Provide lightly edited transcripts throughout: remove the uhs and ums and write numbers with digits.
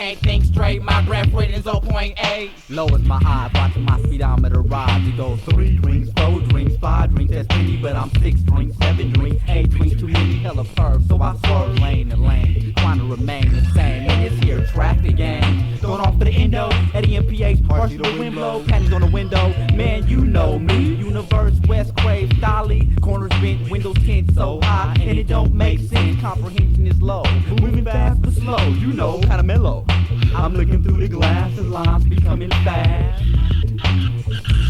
can't think straight, my breath reading's 0.8. Lowers my eyes, watching my speedometer rise. It goes 3 drinks, 4 drinks, 5 drinks, that's plenty, but I'm 6 drinks, 7 drinks, 8 drinks, too many, hella pervs, so I swerve lane to lane, trying to remain the same. And it's here, traffic gang, going off for the endo, Eddie MPH, partially the wind blow, panties on the window, man you know me, universe, west crave, Dolly, corners bent, windows tint so high, and it don't make sense, comprehension is low, moving fast but slow, you know, kinda mellow. I'm looking through the glass and lines becoming fast.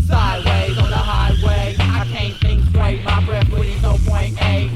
Sideways on the highway, I can't think straight, my breath reading's 0.8.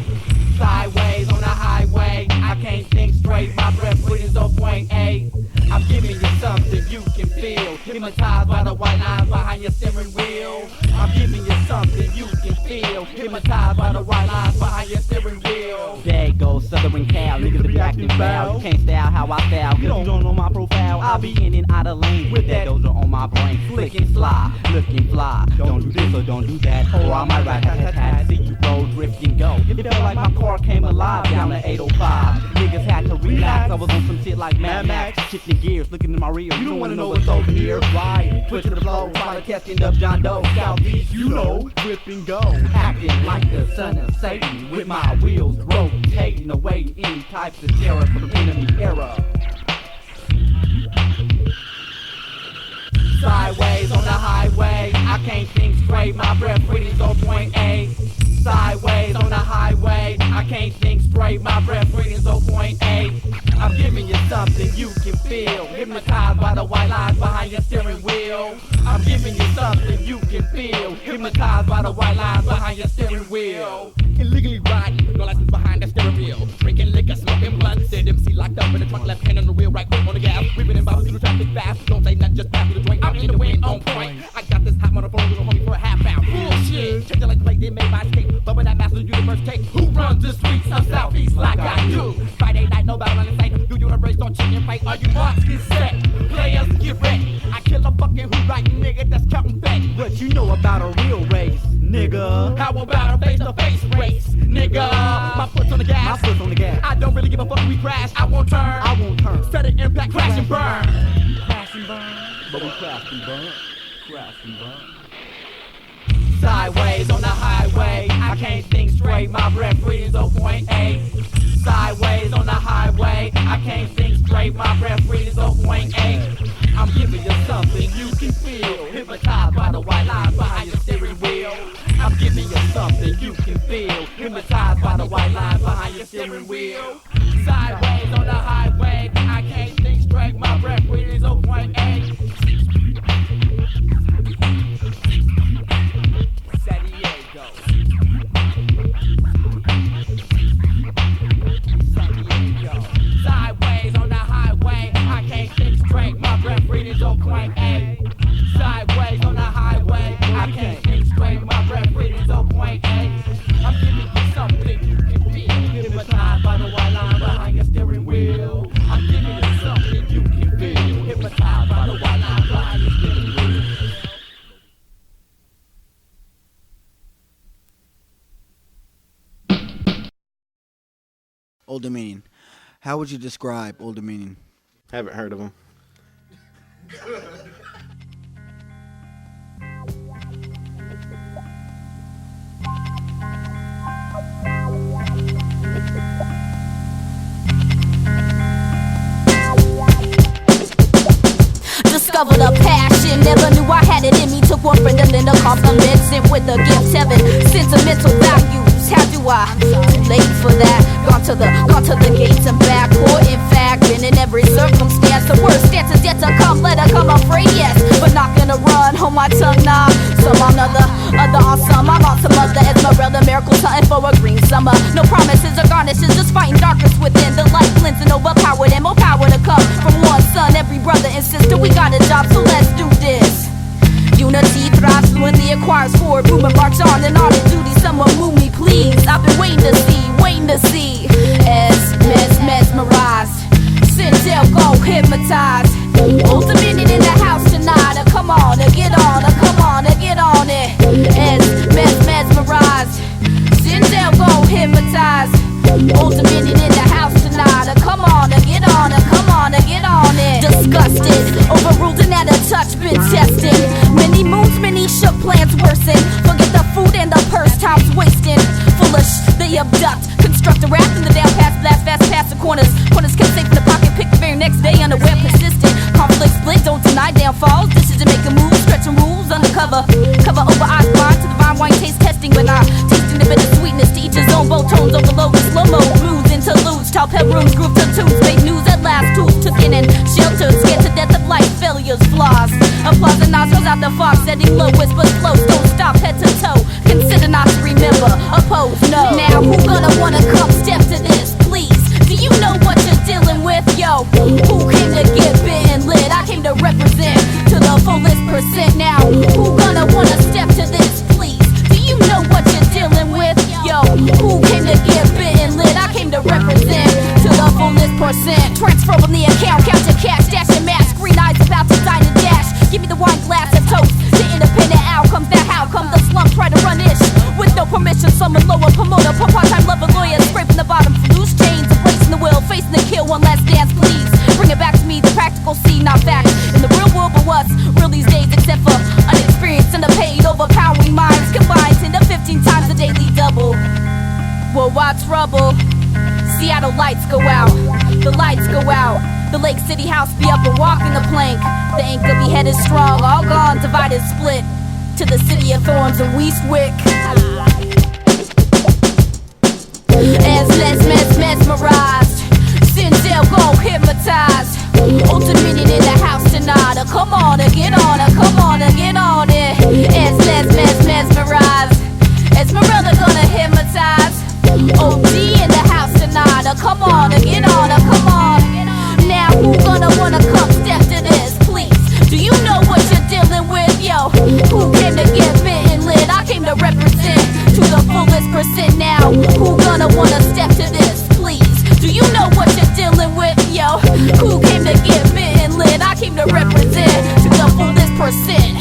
Sideways on the highway, I can't think straight, my breath reading's 0.8. I'm giving you something you can feel, hypnotized by the white lines behind your steering wheel. I'm giving you something you can feel, hypnotized by the white lines behind your steering wheel. There goes Southern Cal, niggas be acting foul. You can't style how I style, you don't know my profile. I'll be in and out of lane with that dozer on my brain. Slick and fly, looking fly. Don't do this or don't do that, or I might ride hat, see you roll, drift and go. It felt like my car came alive down the 805. Niggas had to relax, I was on some shit like Mad Max. Shifting gears, looking in my rear, you don't wanna know what's over here. Ride, twist to the flow, try to catch end up John Doe. Southeast, you know, whip and go. Acting like the son of Satan, with my wheels rotating away any types of terror from the enemy era. Sideways on the highway, I can't think straight, my breath reading's 0.8. Sideways on the highway, I can't think straight, my breath reading's 0.8. I'm giving you something you can feel, hypnotized by the white lines behind your steering wheel. I'm giving you something you can feel, hypnotized by the white lines behind your steering wheel. Illegally riding, no license behind the steering wheel. Drinking liquor, smoking blunt, said MC locked up in the trunk, left hand on the wheel, right foot on the gas. Weaving and bobbing through the traffic fast. Don't say nothing, just pass through the joint. I'm in the wind, on point. I got this hot motherfucker with a homie for a half hour. Bullshit, changing like the plate, they made my escape. Bumping that master universe tape. Who runs the streets of Southeast like I do? Friday night, no battle on the site. Do universe, don't chicken fight. Are you marks get set? Players get ready. I kill a fucking who right nigga that's counting back. What you know about a real race, nigga? How about a face-to-face race, nigga? My foot's on the gas. My foot's on the gas. I don't really give a fuck if we crash. I won't turn. I won't turn. Set an impact, crash and burn. Crash and burn. But we crash and burn. Crash and burn. Sideways on the highway, I can't think straight, my breath reading's 0.8. Sideways on the highway, I can't think straight, my breath reading's 0.8. I'm giving you something you can feel, hypnotized by the white lines behind your steering wheel. I'm giving you something you can feel, hypnotized by the white lines behind your steering wheel. Sideways on the highway, I can't think straight, my breath reading's 0.8. Sideways on the highway, I can't think straight, my breath reading's 0.8. Sideways on the highway, I can't think straight, my breath reading's 0.8. I'm giving you something you can feel, hypnotized by the white line behind your steering wheel. I'm giving you something you can feel, hypnotized by the white line behind your steering wheel. Old Dominion. How would you describe Old Dominion? Haven't heard of him. Discovered a passion, never knew I had it in me. Took one friend and then a compliment, sent with a gift, heaven, sentimental values. How do I? Too late for that. Gone to the gates and back, or in fact, been in every circumstance. The worst stance is yet to come. Let her come, afraid, yes, but not gonna run. Hold my tongue, nah. Some on other on some. I'm on some other Esmeralda, miracles hunting for a green summer. No promises or garnishes, just fighting darkness within. The light cleansing, overpowered, and more power to come from one son. Every brother and sister, we got a job, so let's do this. Unity thrives fluently, acquires forward movement, march on and on in duty. Someone move me, please. I've been waiting to see. Mesmerized. Sintel go hypnotized. Old Dominion in the house tonight. Come on, get on, come on, get on it. Mesmerized. Sintel go hypnotized. Old Dominion in the house tonight. Come on, get on, come on, get on it. been testing. Many moons, many shook plans worsen. Forget the food and the purse, time's wasting. Foolish, they abduct, construct a raft in the down pass, blast fast past the corners. Corners kept safe in the pocket, pick the very next day, unaware, persistent. Conflict split, don't deny downfalls. Decision making moves, stretching rules, undercover. Cover over eyes blind to the fine wine taste testing. When I tasting the bitter sweetness to each his own. Both tones overload, slow-mo, blues, interludes. Tall pet rooms, group tattoos, made news at last. Tools took in and sheltered, scared to death of life, failures, flaws. Applause and nostrils out the fog, setting low, whispers close. Don't stop, head to toe. Consider not to remember, oppose, no. Now who gonna wanna come step to this, please? Do you know what you're dealing with, yo? Who came to get bitten lit? I came to represent to the fullest percent. Now who gonna wanna step to this, please? Do you know what you're dealing with, yo? Who came to get bitten lit? I came to represent to the fullest percent. Transfer from the account, count your cash, dash your mask. Green eyes about to dine and dash. Give me the wine glass of toast. The independent outcomes that how come the slum try to run ish with no permission. Summon lower promoter, part-time lover, lawyer, scraping the bottom for loose chains, embracing the will, facing the kill. One last dance, please. Bring it back to me, the practical see, not fact. In the real world, but what's real these days except for unexperienced, underpaid, overpowering minds combined 10 to 15 times a daily double. Well, why trouble? Seattle lights go out, the lights go out. The Lake City house be up and walking the plank. The anchor be headed strong, all gone, divided, split. To the city of thorns and Westwick. As mesmerized, Sinzel gon' hypnotized. Old Dominion in the house tonight. Come on and get on it, come on and get on it. As mesmerized, Esmeralda gonna hypnotize. OD in the house tonight. Come on and get on it, come on. Now who gonna wanna come step to this, please? Do you know what you're dealing with, yo? Who came to get bitten lit? I came to represent to the fullest percent. Now who gonna wanna step to this, please? Do you know what you're dealing with, yo? Who came to get bitten lit? I came to represent to the fullest percent.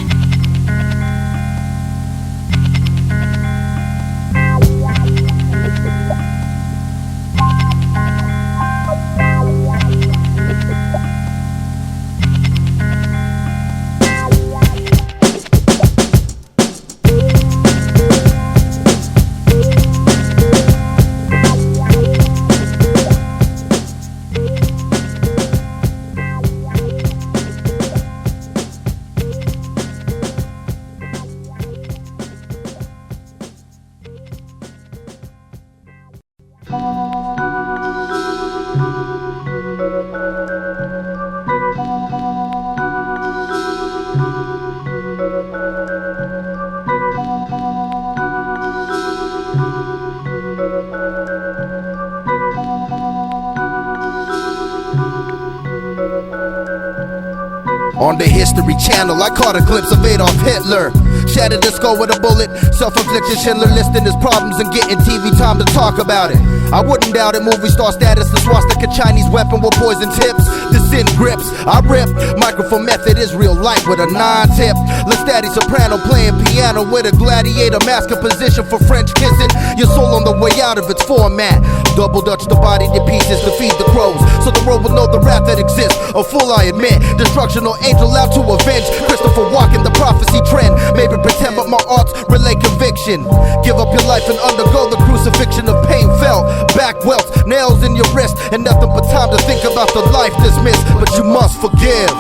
On the History Channel, I caught a glimpse of Adolf Hitler. Shattered his skull with a bullet. Self-inflicted Schindler listing his problems and getting TV time to talk about it. I wouldn't doubt it, movie star status. The swastika Chinese weapon with poison tips. The sin grips, I rip. Microphone method is real life with a 9-tip. Lestat soprano playing piano with a gladiator mask in position for French kissing. Your soul on the way out of its format. Double Dutch the body to pieces to feed the crows, so the world will know the wrath that exists. A fool I admit, destruction or angel out to avenge. Christopher walking the prophecy trend. Maybe pretend but my arts relay conviction. Give up your life and undergo the crucifixion of pain felt. Back welts, nails in your wrist, and nothing but time to think about the life dismissed. But you must forgive.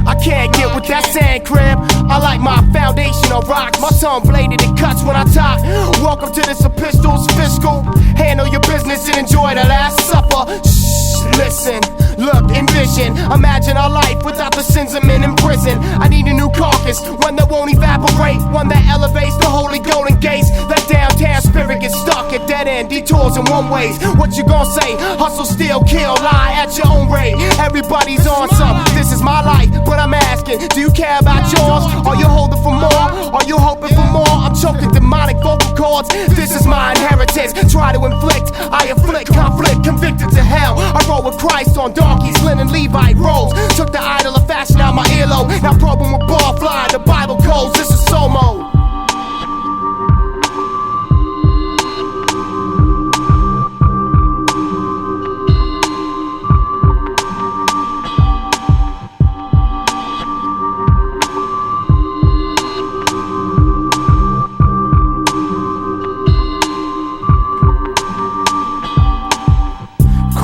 I can't get with that sand crib. I like my foundation on rock. My tongue bladed, it cuts when I talk. Welcome to this epistle's fiscal. Handle your business and enjoy the last supper. Shh, listen, look, envision. Imagine our life without the sins of men in prison. I need a new carcass, one that won't evaporate, one that elevates the holy golden gates. That downtown spirit gets stuck at dead end detours and one ways. What you gon' say? Hustle, steal, kill, lie at your own rate. Everybody's on some. This is my life, but I'm asking, do you care about yours? Are you holding for more? Are you hoping for more? I'm choking demonic vocal cords. This is my inheritance. Try to inflict, I inflict conflict, convicted to hell. I roll with Christ on donkeys, linen Levite robes. Took the idol of fashion out my earlobe. Now probing with bar fly, the Bible codes. This is soul mode.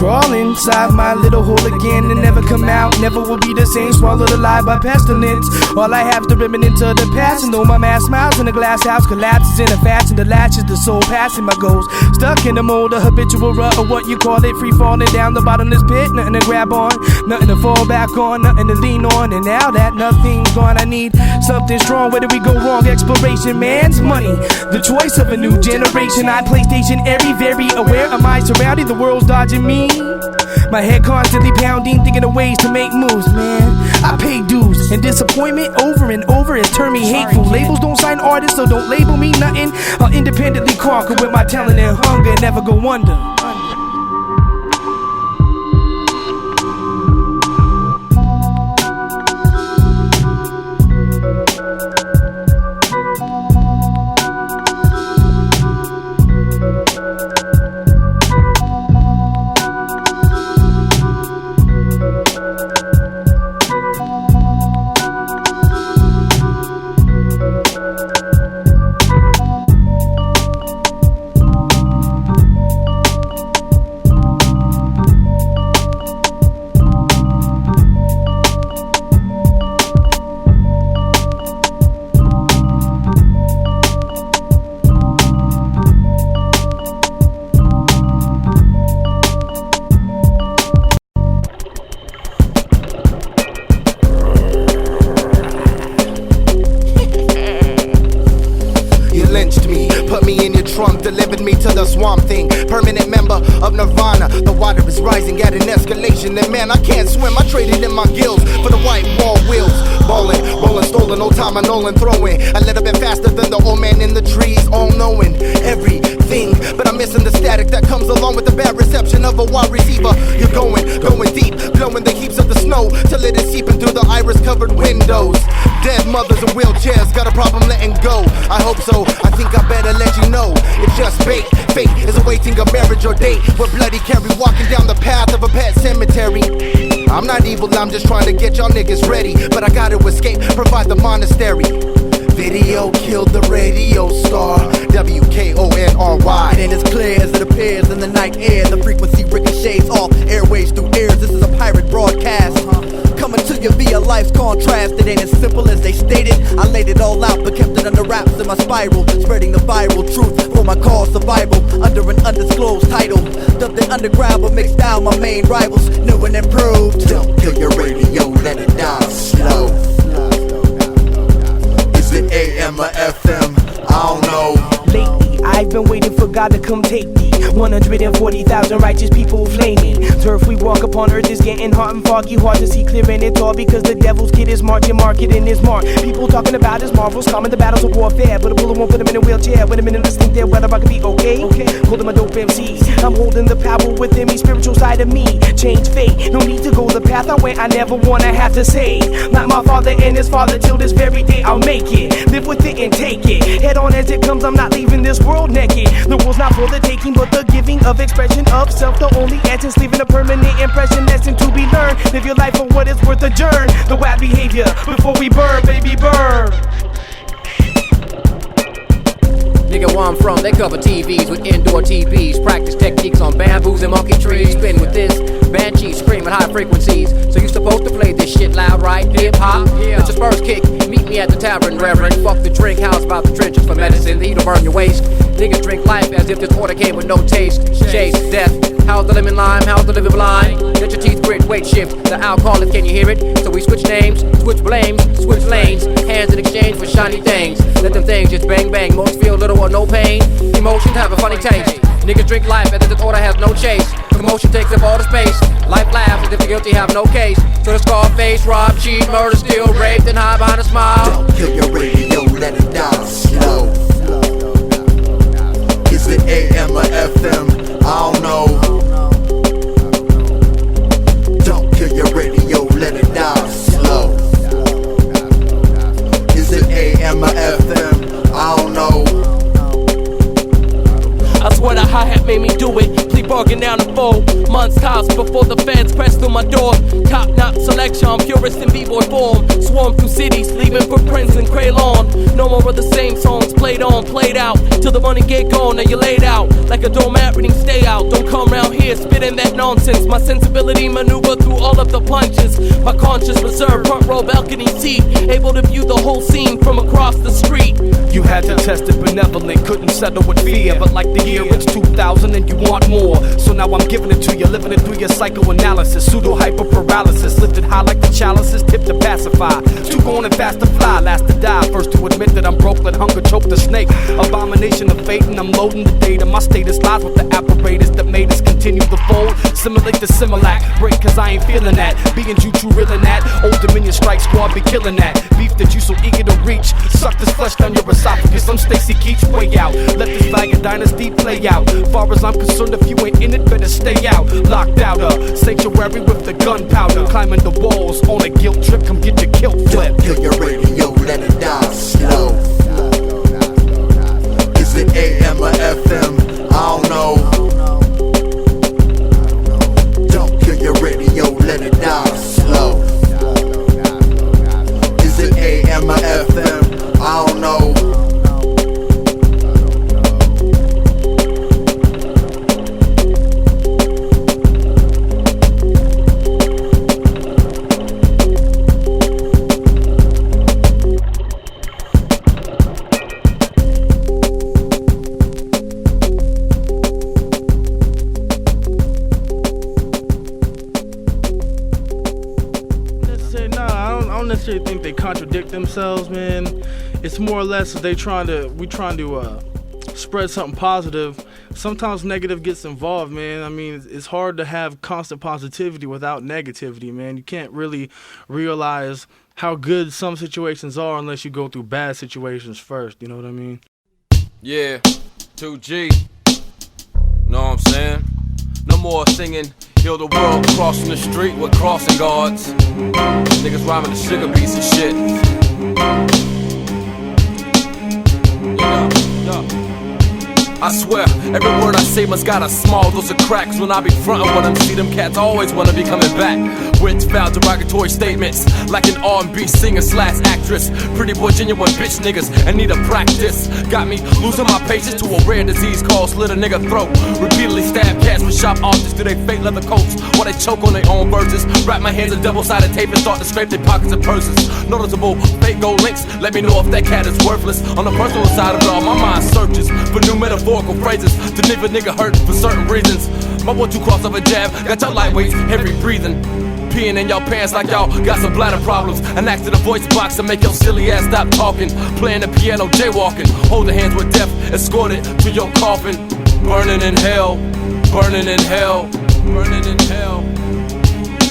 Crawl inside my little hole again and never come out. Never will be the same, swallowed alive by pestilence. All I have to remnant of the past, and though my mask smiles in a glass house collapses in a fashion, the latches, the soul passing my goals. Stuck in the mold, a habitual rut, or what you call it, free falling down the bottomless pit. Nothing to grab on, nothing to fall back on, nothing to lean on. And now that nothing's gone, I need something strong. Where do we go wrong? Exploration, man's money, the choice of a new generation. I PlayStation very aware of my surrounding. The world's dodging me. My head constantly pounding, thinking of ways to make moves, man. I pay dues, and disappointment over and over has turned me hateful. Labels don't sign artists, so don't label me nothing. I'll independently conquer with my talent and hunger and never go under. Delivered me to the swamp thing. Permanent member of Nirvana. The water is rising at an escalation. And man, I can't swim. I traded in my gills for the white wall wheels. Ballin', rolling, stolen, no time, I Nolan throwing. A little bit faster than the old man in the trees, all knowing everything. But I'm missing the static that comes along with the bad reception of a wide receiver. You're going deep, blowing the heaps of the snow till it is seeping through the iris-covered windows. Dead mothers in wheelchairs, got a problem letting go. I hope so, I think I better let you know. It's just bait, fate is awaiting a marriage or date. With Bloody Carry walking down the path of a pet cemetery. I'm not evil, I'm just trying to get y'all niggas ready. But I gotta escape, provide the monastery. Video killed the radio star, WKONRY. And it's clear as it appears in the night air. The frequency ricochets off airwaves through ears. This is a pirate broadcast. Coming to you via life's contrast. It ain't as simple as they stated. I laid it all out but kept it under wraps in my spiral. Spreading the viral truth for my cause survival. Under an undisclosed title. Dubbed it underground but mixed down my main rivals. New and improved. Don't kill your radio, let it die slow. Is it AM or FM? I don't know. Lately, I've been waiting for God to come take me. 140,000 righteous people flaming. Turf we walk upon earth is getting hot and foggy. Hard to see clear and it's all because the devil's kid is marketing his mark. People talking about his marvels, calming the battles of warfare. But a bullet won't put him in a wheelchair. Wait a minute, listening there, whether I can be okay. Call him a dope MC. I'm holding the power within me, spiritual side of me. Change fate, no need to go the path I went. I never wanna have to say, like my father and his father, till this very day I'll make it. Live with it and take it. Head on as it comes, I'm not leaving this world naked. The world's not for the taking, but the giving of expression of self. The only answer's leaving a permanent impression. Lesson to be learned. Live your life for what it's worth, adjourn the wild behavior before we burn, baby, burn. Nigga, where I'm from, they cover TVs with indoor TVs. Practice techniques on bamboos and monkey trees. Spin with this, banshee scream at high frequencies. So you supposed to play this shit loud, right? Hip-hop, yeah. It's your first kick. Meet me at the tavern, reverend. Fuck the drink, house about the trenches for medicine. The heat'll burn your waist. Niggas drink life as if this order came with no taste. Chase death. How's the lemon lime? How's the living blind? Let your teeth grit, weight shift. The alcoholic, can you hear it? So we switch names, switch blames, switch lanes. Hands in exchange for shiny things. Let them things just bang bang. Most feel little or no pain. Emotions have a funny taste. Niggas drink life as if this order has no chase. Commotion takes up all the space. Life laughs as if the guilty have no case. So the Scarface, rob, cheat, murder, steal, rape, then hide behind a smile. Don't kill your radio, let it die slow. Is it AM or FM? I don't know. Don't kill your radio, let it die slow. Is it AM or FM? I don't know. I swear the hi-hat made me do it. Please bargain down the unfold. Months tops before the fans press through my door. Top-notch selection, purist in b-boy form. Swarm through cities, leaving footprints in Craylon. No more of the same songs played on, played out. Till the money get gone and you're laid out. Like a doormat reading stay out. Don't come round here spitting that nonsense. My sensibility maneuver through all of the punches. My conscience reserved, front row balcony seat. Able to view the whole scene from across the street. You had to test it benevolent, couldn't settle with fear. But like the year it's 2000 and you want more. So now I'm giving it to you, living it through your psychoanalysis. Pseudo hyper paralysis, lifted high like the chalices, tipped to pacify. Too gone and fast to fly, last to die. First to admit that I'm broke, let hunger choke the snake. Abomination of fate, and I'm loading the data. My status lies with the apparatus that made us continue to fold. Simulate the Similac, break cause I ain't feeling that. Being you true reeling that. Old Dominion strike squad be killing that. Beef that you so eager to reach. Suck this flesh down your esophagus. I'm Stacy Keach, way out. Let this flag of dynasty play out. Far as I'm concerned, if you ain't in it, better stay out. Locked out a sanctuary with the gunpowder. Climbing the walls on a guilt trip. Come get your kilt flip. Kill your radio, let it die slow. Is it AM or FM? I don't know. Don't kill your radio, let it die slow. Is it AM or FM? I don't know. I don't necessarily think they contradict themselves, man. It's more or less we trying to spread something positive. Sometimes negative gets involved, man. I mean, it's hard to have constant positivity without negativity, man. You can't really realize how good some situations are unless you go through bad situations first. You know what I mean? Yeah, 2G. Know what I'm saying? No more singing Heal the World crossing the street with crossing guards. Niggas rhyming the sugar beats and shit. I swear, every word I say must got a small dose of cracks. When I be frontin' with them, see them cats always wanna be coming back with foul derogatory statements, like an R&B singer / actress. Pretty boy, genuine bitch niggas, and need a practice. Got me losing my patience to a rare disease called slit a nigga throat. Repeatedly stab cats with sharp objects to their fake leather coats while they choke on their own verses. Wrap my hands in double-sided tape and start to scrape their pockets and purses. Noticeable fake gold links, let me know if that cat is worthless. On the personal side of it all, my mind searches for new metaphorical phrases to leave a nigga hurt for certain reasons. My 1-2 crossover jab got your lightweights heavy breathing, peeing in your pants like y'all got some bladder problems. An act to the voice box to make your silly ass stop talking. Playing the piano, jaywalking, holding hands with death, escorted to your coffin. Burning in hell, burning in hell, burning in hell.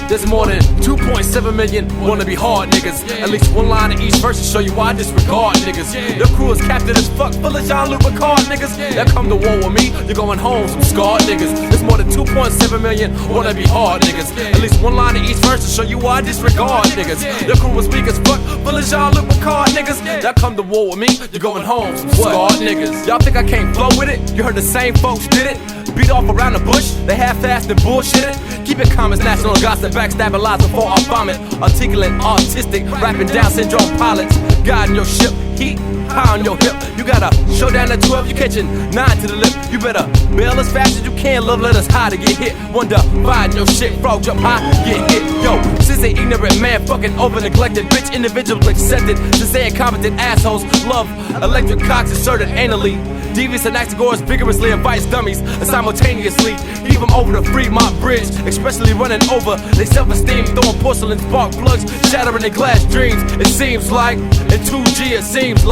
There's more than 2.7 million wanna be hard niggas. At least one line in each verse to show you why I disregard niggas. Your crew is captain as fuck, full of Jean-Luc Picard niggas. That come to war with me, you're going home some scarred niggas. There's more than 2.7 million wanna be hard niggas. At least one line in each verse to show you why I disregard niggas. Your crew is weak as fuck, full of Jean-Luc Picard niggas. That come to war with me, you're going home some scarred niggas. Y'all think I can't flow with it? You heard the same folks did it. Beat off around the bush, they half-assed and bullshitted. Keep it calm as national gossip, backstabber lies before I vomit. Articulate, artistic, rapping down syndrome pilots. Guiding your ship, heat high on your hip. You gotta show down at 12, you catching 9 to the lip. You better bail as fast as you can, love letters high to get hit. Wonder, find your shit, frog jump high, get hit. Yo, since they ignorant man, fucking over neglected bitch, individuals accepted. Since they incompetent assholes, love electric cocks inserted anally. Devious Anaxagoras vigorously invites dummies and simultaneously leave them over the Fremont Bridge, expressly running over their self-esteem, throwing porcelain spark plugs, shattering their glass dreams. It seems like, in 2G it seems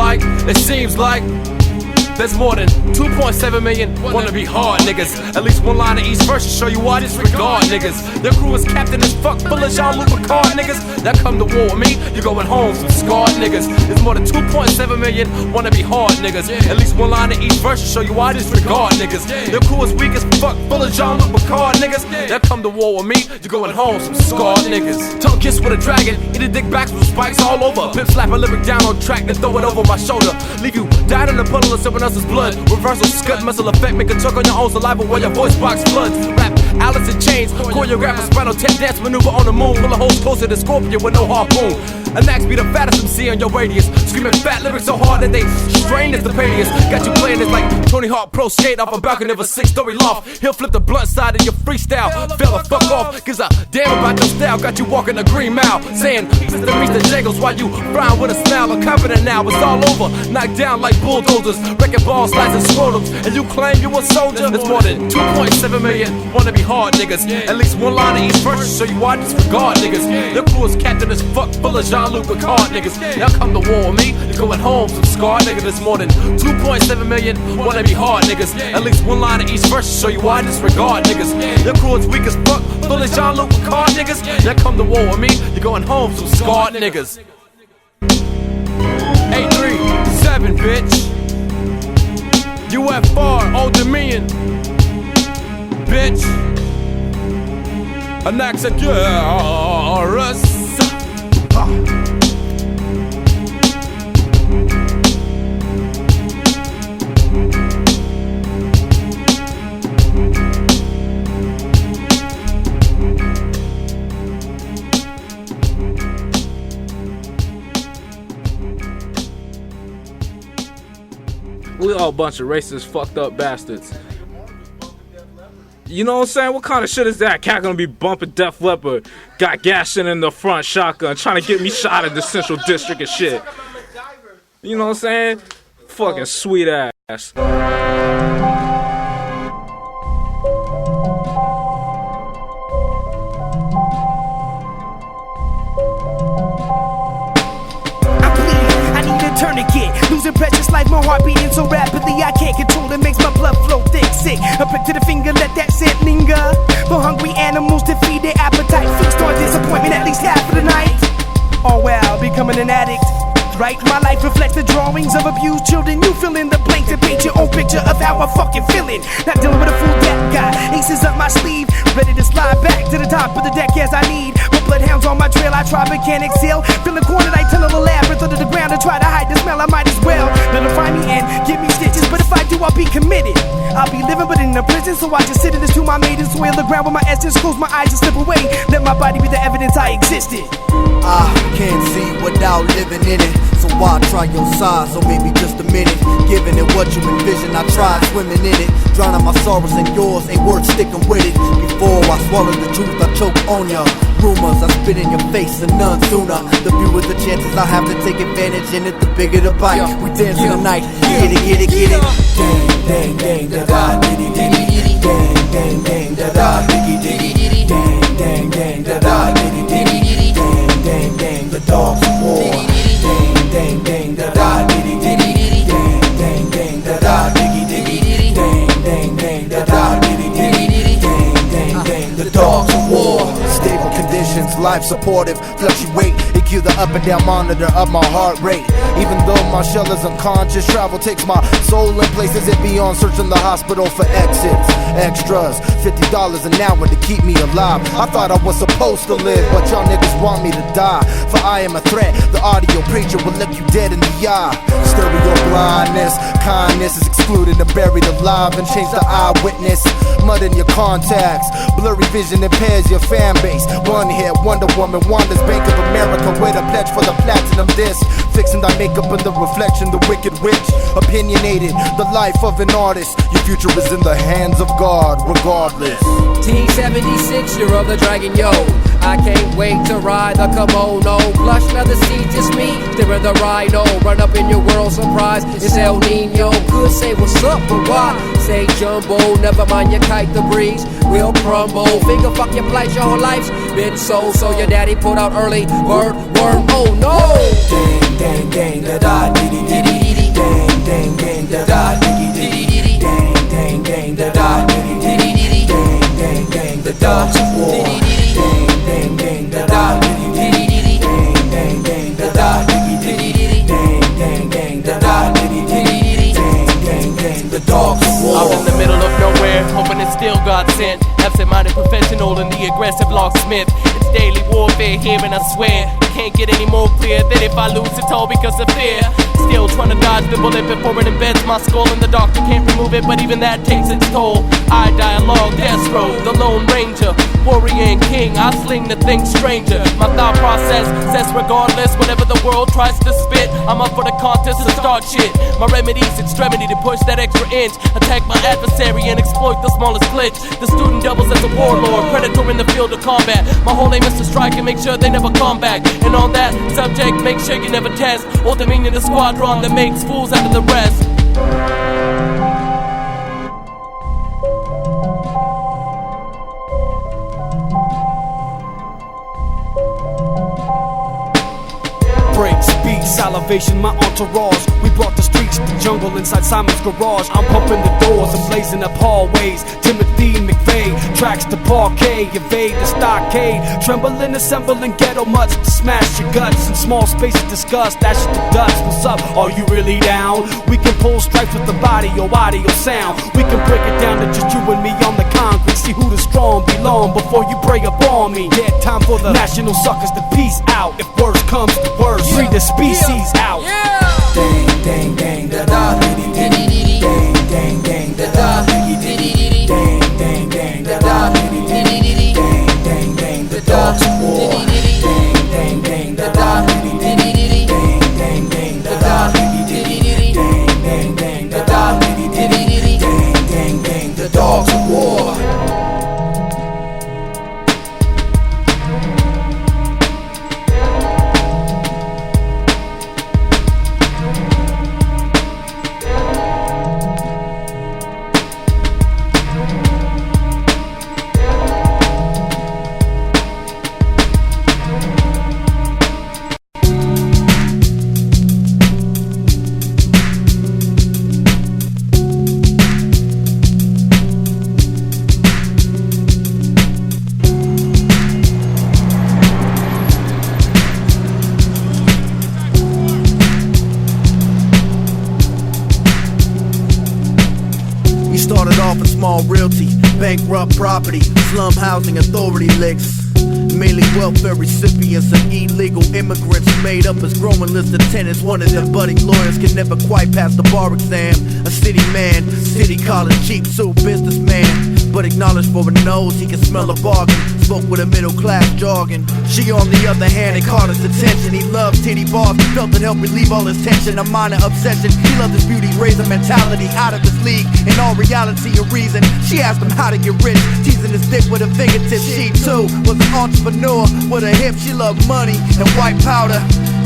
like there's more than 2.7 million wanna be hard niggas. At least one line in each verse to show you why I disregard niggas. Their crew is captain as fuck, full of Jean-Luc Picard niggas. That come to war with me, you're going home some scarred niggas. There's more than 2.7 million wanna be hard niggas. At least one line in each verse to show you why I disregard niggas. Their crew is weak as fuck, full of Jean-Luc Picard niggas. That come to war with me, you're going home some scarred niggas. Tongue kiss with a dragon, eat a dick backs with spikes all over. Pimp slap a lyric down on track, then throw it over my shoulder. Leave you died in a puddle of someone else else's blood. Reversal, scut, muscle effect, make a choke on your own saliva while your voice box floods. Rap, Alice in Chains, choreograph a spinal tap dance maneuver on the moon. Pull a hose closer to Scorpion with no harpoon. An axe be the fattest MC on your radius. Screaming fat lyrics so hard that they strain as the padius. Got you playing this like Tony Hawk Pro Skate off a balcony of a 6-story loft. He'll flip the blunt side of your freestyle. Fella, fuck off, gives a damn about your style. Got you walking a green mile, saying Mr. Mr. Jangles while you frying with a smile. I'm confident now, it's all over. Knocked down like bulldozers, wrecking balls, slicing scrotums. And you claim you a soldier? There's more than 2.7 million wanna be hard niggas. At least one line of each verse to show you why I disregard niggas. Your crew is captain as fuck, full of Jean-Luc Picard niggas. Y'all come to war with me, you're going home some scarred niggas. There's more than 2.7 million wanna be hard niggas. At least one line of each verse to show you why I disregard niggas. Your crew is weak as fuck, full of Jean-Luc Picard niggas. Y'all come to war with me, you're going home some scarred niggas. 837, bitch. UFR, Old Dominion, bitch. Anaxagoras. We all a bunch of racist, fucked up bastards. You know what I'm saying? What kind of shit is that? Cat gonna be bumping Def Leppard, got gashing in the front, shotgun, trying to get me shot in the Central District and shit. You know what I'm saying? Fucking sweet ass. Tourniquet, losing precious life, my heart beating so rapidly I can't control it, makes my blood flow thick, sick. A prick to the finger, let that scent linger. For hungry animals to feed their appetite, feast on disappointment at least half of the night. Oh well, becoming an addict. Right, my life reflects the drawings of abused children. You fill in the blanks and paint your own picture of how I'm fucking feeling. Not dealing with a fool that guy, aces up my sleeve, ready to slide back to the top of the deck as I need. With bloodhounds on my trail, I try but can't exhale. Feeling cornered, I tunnel a labyrinth under the ground to try to hide the smell. I might as well let them find me and give me stitches. But if I do, I'll be committed. I'll be living but in a prison, so I just sit in this tomb I made and soil the ground with my essence. Close my eyes and slip away. Let my body be the evidence I existed. I can't see without living in it, so why try your size, or maybe just a minute. Giving it what you envision, I tried swimming in it. Drowning my sorrows and yours ain't worth sticking with it. Before I swallow the truth, I choke on ya. Rumors, I spit in your face and none sooner. The fewer the chances I have to take advantage in it, the bigger the bite. We dance in the night, get it, get it, get it. Dang, dang, dang, da da, diddy, diddy, diddy. Dang, dang, dang, da da, diggy, diggy. Dang, dang, dang, da da, diddy, diddy. Dang, dang, dang, the dogs of war. Dang, dang, dang, da da, diddy, diddy. Dang, dang, dang, da da, diggy, diggy. Dang, dang, dang, da da, diddy, diddy. Dang, dang, dang, the dogs of war. Stable conditions, life supportive, fluctuate. EQ the up and down monitor of my heart rate. Even though my shell is unconscious, travel takes my soul in places it beyond. Searching the hospital for exits, extras, $50 an hour to keep me alive. I thought I was supposed to live, but y'all niggas want me to die. For I am a threat, the audio preacher will look you dead in the eye. Stereo blindness, kindness is excluded and buried alive, and change the eyewitness. Mud in your contacts, blurry vision impairs your fan base. One hit Wonder Woman, Wanda's Bank of America with a pledge for the platinum disc. Fixing thy makeup in the reflection, the wicked witch. Opinionated, the life of an artist. Your future is in the hands of God, regardless. T76, year of the dragon, yo. I can't wait to ride the kimono. Plush leather seat, just me, there in the rhino. Run up in your world, surprise, it's El Nino. Could say what's up, but why? Say jumbo, never mind your kite, the breeze will crumble. Finger fuck your plight, your whole life's been so your daddy put out early, bird, worm, oh no. Dang, dang, dang, da da, diddy, diddy, diddy. Dang, dang, dang, da da, diggy, diggy, diggy. Dang, dang, dang, da da, diddy, diddy, diddy. Dang, dang, dang, the dogs of war. Dang, dang, dang, da da, diddy, diddy, diddy. Dang, dang, dang, da da, diggy, diggy, diggy. Dang, dang, dang, da da, diddy, diddy, diddy. Dang, dang, dang, the dogs of war. Out in the middle of nowhere, hoping it's still God sent. absent-minded professional and the aggressive locksmith. It's daily warfare here, and I swear can't get any more clear than if I lose it all because of fear. Still trying to dodge the bullet before it embeds my skull, and the doctor can't remove it, but even that takes its toll. I dialogue, death row, the Lone Ranger, warrior and king. I sling the thing stranger. My thought process says regardless, whatever the world tries to spit, I'm up for the contest to start shit. My remedy's extremity to push that extra inch, attack my adversary and exploit the smallest glitch. The student doubles as a warlord, predator in the field of combat. My whole aim is to strike and make sure they never come back. And on that subject, make sure you never test. Old Dominion, the squadron that makes fools out of the rest. Breaks, beats, salivation, my entourage. We brought the streets, the jungle inside Simon's garage. I'm pumping the doors and blazing up hallways. Timothy McVeigh, tracks to parquet, evade the stockade. Trembling, assembling ghetto mutts to smash your guts. In small spaces discuss, dash it to dust. What's up, are you really down? We can pull stripes with the body, your audio sound. We can break it down to just you and me on the concrete. See who the strong belong before you pray upon me. Yeah, time for the national suckers to peace out. If worse comes to worse, free the species out. Dang, dang, dang, da da, diddy, diddy, diddy. Dang, dang, dang, da da, diddy, diddy, diddy. Dang, dang, dang, da da, diddy, diddy, diddy. Dang, dang, dang, the dogs of war. Dang, dang, dang, da da, diddy, diddy, diddy. Dang, dang, dang, da da, diddy, diddy, diddy. Dang, dang, dang, da da, diddy, diddy, diddy. Dang, dang, dang, the dogs of war. Started off in small realty, bankrupt property, slum housing authority licks. Mainly welfare recipients and illegal immigrants made up as growing list of tenants. One of them budding lawyers can never quite pass the bar exam. A city man, city college, cheap suit businessman, but acknowledged for a nose, he can smell a bargain. Spoke with a middle class jargon. She on the other hand, it caught his attention. He loved titty bars, felt it helped relieve all his tension. A minor obsession, he loved his beauty, razor mentality out of his league. In all reality a reason, she asked him how to get rich, teasing his dick with her fingertips. She too was an entrepreneur with a hip, she loved money and white powder.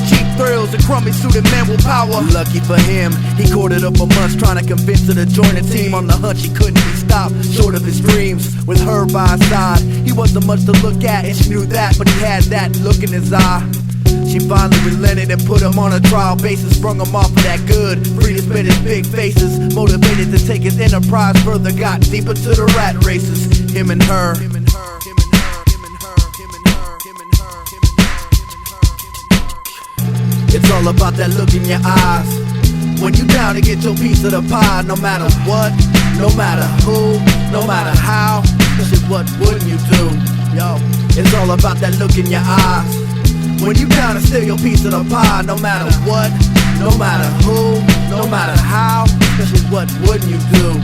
Cheap thrills and crummy suited men with power. Lucky for him, he courted her for months, trying to convince her to join a team. On the hunch he couldn't be stopped, short of his dreams. With her by his side, he wasn't much to look at, and she knew that, but he had that look in his eye. She finally relented and put him on a trial basis, sprung him off of that good, free to spit his big faces, motivated to take his enterprise further, got deeper to the rat races. Him and her. It's all about that look in your eyes. When you down to get your piece of the pie, no matter what, no matter who, no matter how, shit, what wouldn't you do? Yo, it's all about that look in your eyes. When you down to steal your piece of the pie, no matter what, no matter who, no matter how, shit, what wouldn't you do?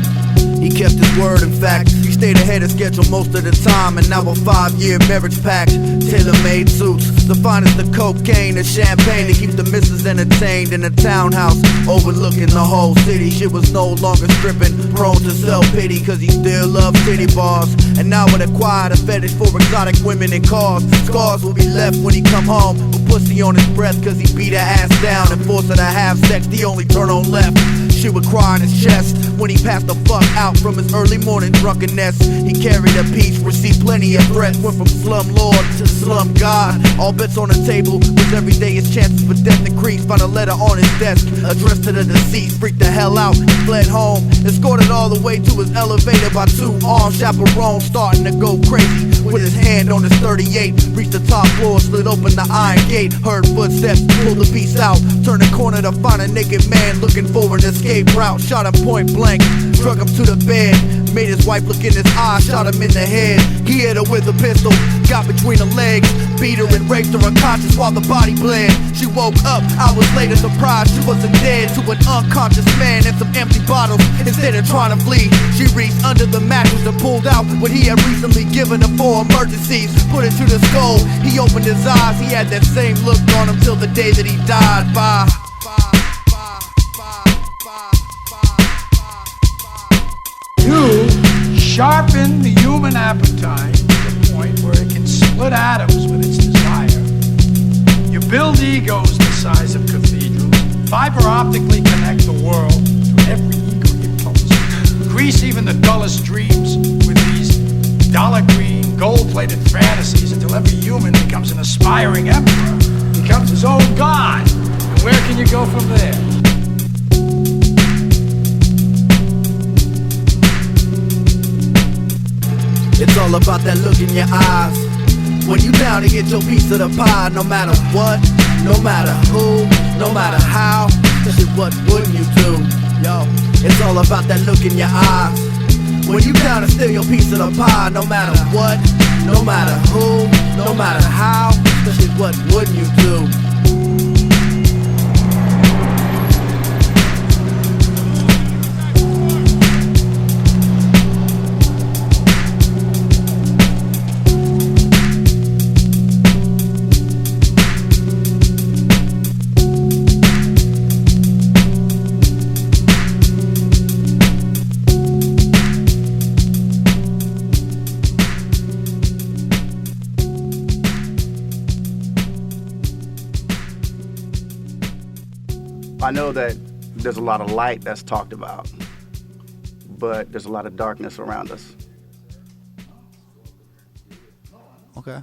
He kept his word, in fact, he stayed ahead of schedule most of the time. And now a 5-year marriage pact, tailor-made suits, the finest of cocaine and champagne to keep the missus entertained in a townhouse overlooking the whole city. Shit was no longer stripping, prone to self-pity, cause he still loved titty bars. And now it acquired a fetish for exotic women and cars. Scars will be left when he come home with pussy on his breath, cause he beat her ass down and forced her to have sex, the only turn on left. She would cry in his chest when he passed the fuck out from his early morning drunkenness. He carried a peace, received plenty of threats, went from slum lord to slum god. All bets on the table, with every day his chances for death increased. Found a letter on his desk addressed to the deceased, freaked the hell out, fled home, escorted all the way to his elevator by 2 armed chaperones, starting to go crazy with his hand on his 38. Reached the top floor, slid open the iron gate. Heard footsteps, pulled the piece out. Turned the corner to find a naked man looking for an escape route. Shot him point blank, drug him to the bed. Made his wife look in his eyes, shot him in the head. He hit her with a pistol, got between her legs. Beat her and raped her unconscious while the body bled. She woke up hours later surprised she wasn't dead. To an unconscious man and some empty bottles. Instead of trying to flee, she reached under the mattress and pulled out what he had recently given her for emergencies. Put it to the skull, he opened his eyes. He had that same look on him till the day that he died. Bye. You sharpen the human appetite to the point where it can split atoms with its desire. You build egos the size of cathedrals, fiber optically connect the world to every ego impulse, grease even the dullest dreams with these dollar green, gold-plated fantasies until every human becomes an aspiring emperor, becomes his own god. And where can you go from there? It's all about that look in your eyes. When you down to get your piece of the pie, no matter what, no matter who, no matter how, shit, what wouldn't you do? Yo, it's all about that look in your eyes. When you down to steal your piece of the pie, no matter what, no matter who, no matter how, shit, what wouldn't you do? I know that there's a lot of light that's talked about, but there's a lot of darkness around us. Okay.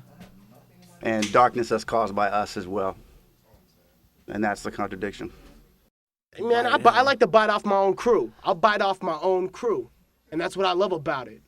And darkness that's caused by us as well. And that's the contradiction. Man, I like to bite off my own crew. I'll bite off my own crew. And that's what I love about it.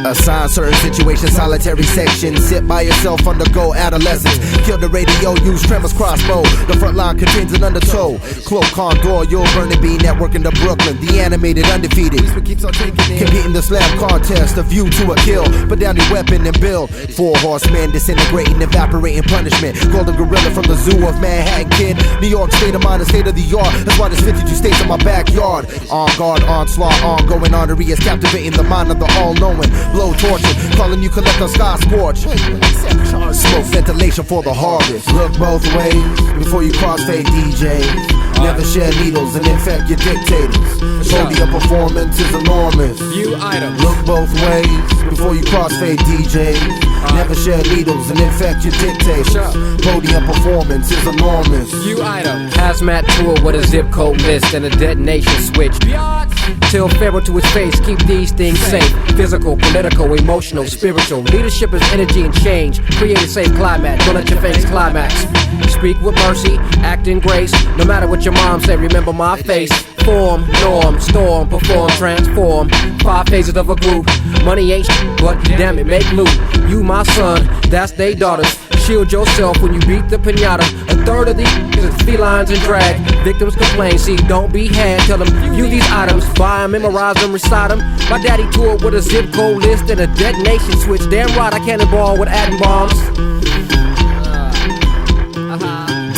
Assign certain situations, solitary section. Sit by yourself, undergo adolescence. Kill the radio, use tremors, crossbow. The front line contains an undertow. Cloak, condor, you'll burn and be networking to Brooklyn. The animated, undefeated. Competing the slam contest, a view to a kill. Put down your weapon and build. 4 horsemen disintegrating, evaporating punishment. Golden gorilla from the zoo of Manhattan, kid. New York state of mind, the state of the art. That's why there's 52 states in my backyard. On guard, onslaught, ongoing. Artery is captivating the mind of the all-knowing. Blow torture, calling you collect on sky scorch. Smoke ventilation for the harvest. Look both ways before you crossfade DJs. Never share needles and infect your dictators. Podium performance is enormous. View item. Look both ways before you crossfade DJs. Never share needles and infect your dictators. Podium performance is enormous. View item. Hazmat tour with a zip code list and a detonation switch. Tell Pharaoh to his face, keep these things safe. Physical, political, emotional, spiritual. Leadership is energy and change. Create a safe climax, don't let your face climax. Speak with mercy, act in grace. No matter what your mom said, remember my face. Form, norm, storm, perform, transform. 5 phases of a group. Money ain't shit, but damn it, make loot. You my son, that's they daughters. Shield yourself when you beat the pinata. A third of these is felines and drag. Victims complain, see, don't be had. Tell them, view these items, buy them, memorize them, recite them. My daddy toured with a zip code list and a detonation switch. Damn right, I cannonball with atom bombs.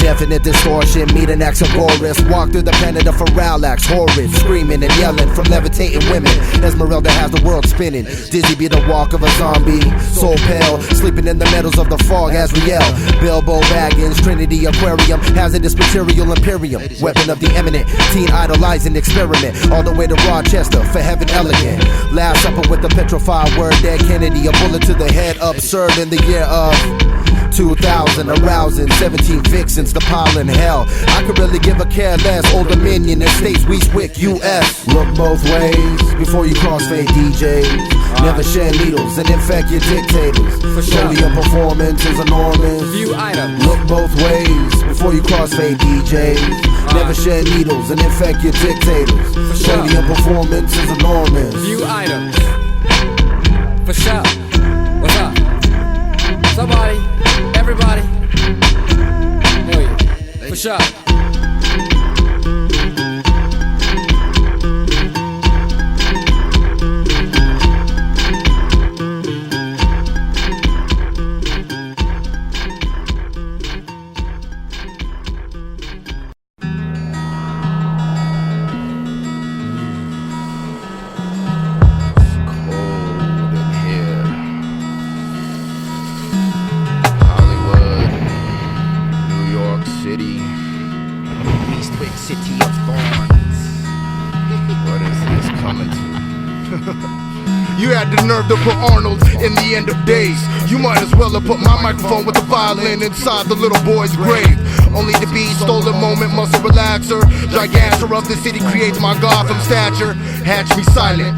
Definite distortion, meet an Axagoras. Walk through the planet of Parallax, horrid. Screaming and yelling from levitating women. Esmeralda has the world spinning. Dizzy be the walk of a zombie. Soul pale, sleeping in the meadows of the fog as Riel. Bilbo Baggins, Trinity Aquarium. Hazardous material Imperium. Weapon of the eminent, teen idolizing experiment. All the way to Rochester for heaven elegant. Last supper with the petrified word, dead Kennedy. A bullet to the head, absurd in the year of 2000, arousing 17 vixens to pile in hell. I could really give a care less. Old Dominion, Estates, Weeswick, US. Look both ways before you crossfade DJs. Never share needles and infect your dictators. Sodium performance is enormous. View items. Look both ways before you crossfade DJs. Never share needles and infect your dictators. Sodium performance is enormous. View items. For sure. What's up? Somebody, everybody. Oh yeah. For sure. City of Thorns. What is this coming to? You had the nerve to put Arnold in the end of days. You might as well have put my microphone with the violin inside the little boy's grave. Only to be stolen moment, muscle relaxer. Gigantor of the city creates my Gotham stature. Hatch me silent,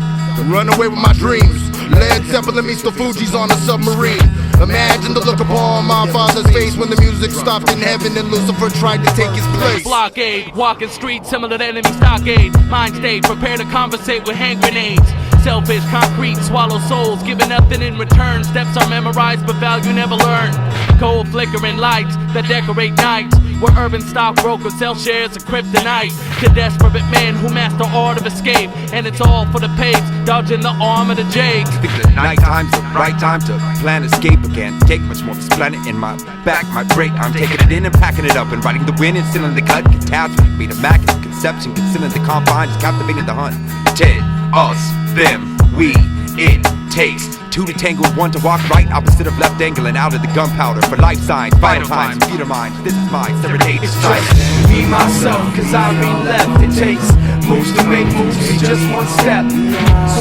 run away with my dreams. Led Zeppelin meets the Fugees on a submarine. Imagine the look upon my father's face when the music stopped in heaven and Lucifer tried to take his place. Blockade, walking streets similar to enemy stockade. Mind state, prepare to conversate with hand grenades. Selfish, concrete, swallow souls, giving nothing in return. Steps are memorized, but value never learned. Cold flickering lights that decorate nights, where urban stockbrokers sell shares of kryptonite to desperate men who master art of escape. And it's all for the pace, dodging the arm of the jade. Think the night time's the right time to plan escape again. Take much more, this planet in my back, my break. I'm taking it in and packing it up and writing the win and sealing the cut. Catastrophe, made immaculate conception, concealing the confines, captivating the hunt. Ted, us, them, we, it takes two to tangle, one to walk right opposite of left angle and out of the gunpowder for life signs, vital times, feet of mine. This is my serenade. It's just me, myself, cause I mean left. It takes moves to make moves, it's just one step.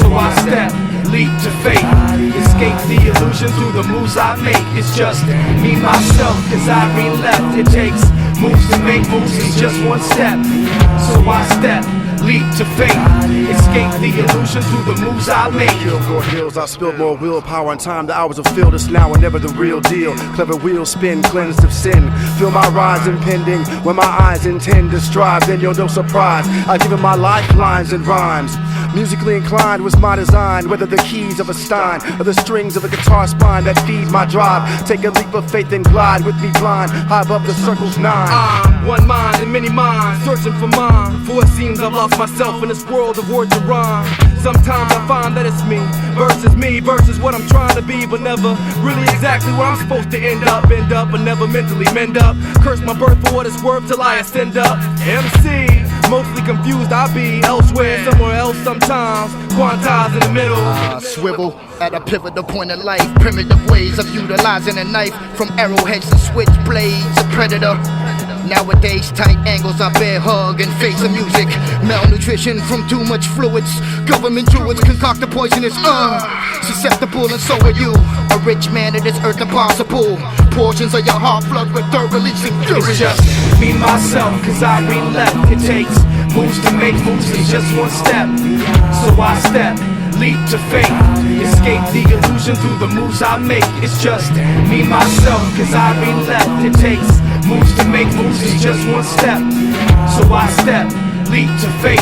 So I step, leap to fate, escape the illusion through the moves I make. It's just me, myself, cause I mean left. It takes moves to make moves, it's just one step. So I step, leap to fate, escape the illusion through the moves I make. Kill more hills, I spilled more willpower and time. The hours of feel this now are never the real deal. Clever wheels spin, cleansed of sin. Feel my rise impending when my eyes intend to strive. Then you're no surprise, I've given my lifelines and rhymes. Musically inclined was my design, whether the keys of a Stein or the strings of a guitar spine that feed my drive. Take a leap of faith and glide with me blind, high above the circle's nine. I'm one mind and many minds, searching for mine. For it seems I've lost myself in this world of words and rhyme. Sometimes I find that it's me versus what I'm trying to be, but never really exactly where I'm supposed to end up, but never mentally mend up. Curse my birth for what it's worth till I ascend up. MC, mostly confused I be elsewhere, somewhere else sometimes, quantized in the middle. Swivel at a pivotal point of life. Primitive ways of utilizing a knife, from arrowheads to switchblades, a predator. Nowadays, tight angles I bear hug and face the music. Malnutrition from too much fluids. Government druids concoct the poisonous, susceptible, and so are you. A rich man of this earth impossible. Portions of your heart flood with third releasing fury. It's just me, myself, cause I mean left. It takes moves to make moves, it's just one step. So I step, leap to fate, escape the illusion through the moves I make. It's just me, myself, cause I mean left. It takes moves to make moves, it's just one step. So I step, leap to fate,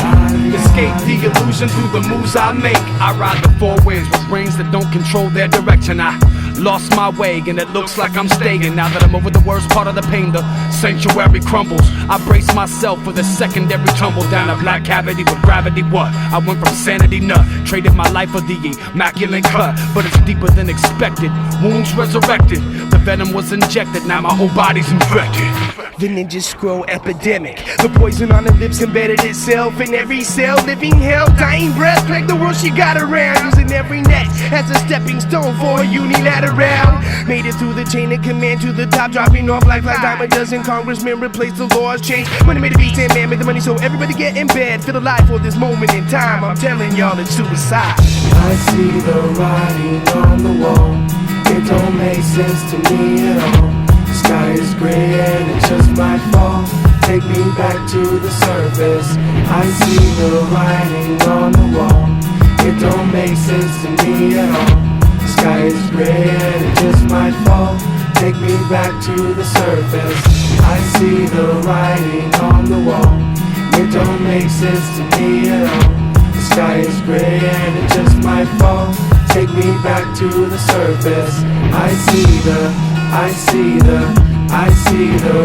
escape the illusion through the moves I make. I ride the four ways with brains that don't control their direction. I lost my way and it looks like I'm staying. Now that I'm over the worst part of the pain, the sanctuary crumbles. I brace myself for the secondary tumble down a black cavity with gravity. What? I went from sanity nut, traded my life for the immaculate cut. But it's deeper than expected, wounds resurrected. The venom was injected, now my whole body's infected. The ninja scroll epidemic. The poison on the lips embedded itself in every cell. Living hell, dying breath, plague the world she got around. Using every net as a stepping stone for a unilateral. Made it through the chain of command to the top, dropping off like dime a dozen congressmen. Replace the laws, change. Money made a beast and man made the money, so everybody get in bed. Feel alive for this moment in time. I'm telling y'all it's suicide. I see the writing on the wall. It don't make make sense to me at all. The sky is gray and it just might fall. Take me back to the surface. I see the writing on the wall. It don't make sense to me at all. The sky is gray and it just might fall. Take me back to the surface. I see the writing on the wall. It don't make sense to me at all. The sky is gray and it just might fall. Take me back to the surface. I see the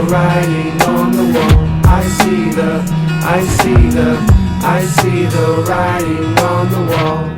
writing on the wall. I see the writing on the wall.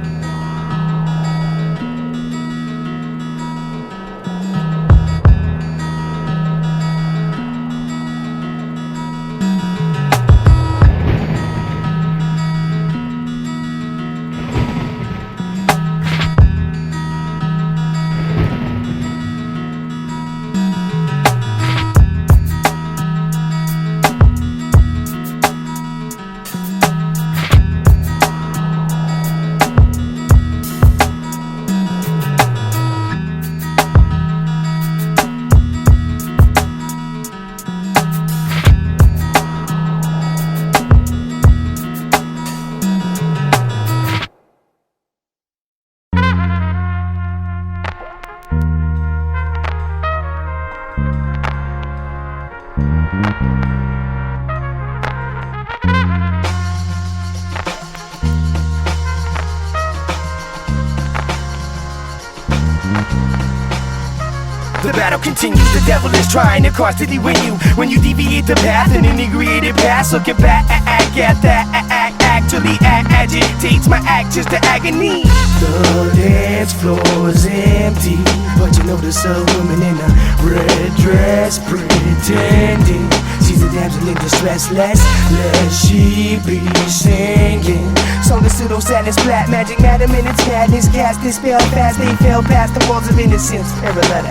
The battle continues, the devil is trying to constantly win you. When you deviate the path and inebriated past, look at back at that actually agitates my actions to agony. The dance floor is empty, but you notice a woman in a red dress pretending she's a damsel in distress. Let she be singing. So the pseudo sadness, black magic, madam in its madness, cast this spell fast. They fell past the walls of innocence.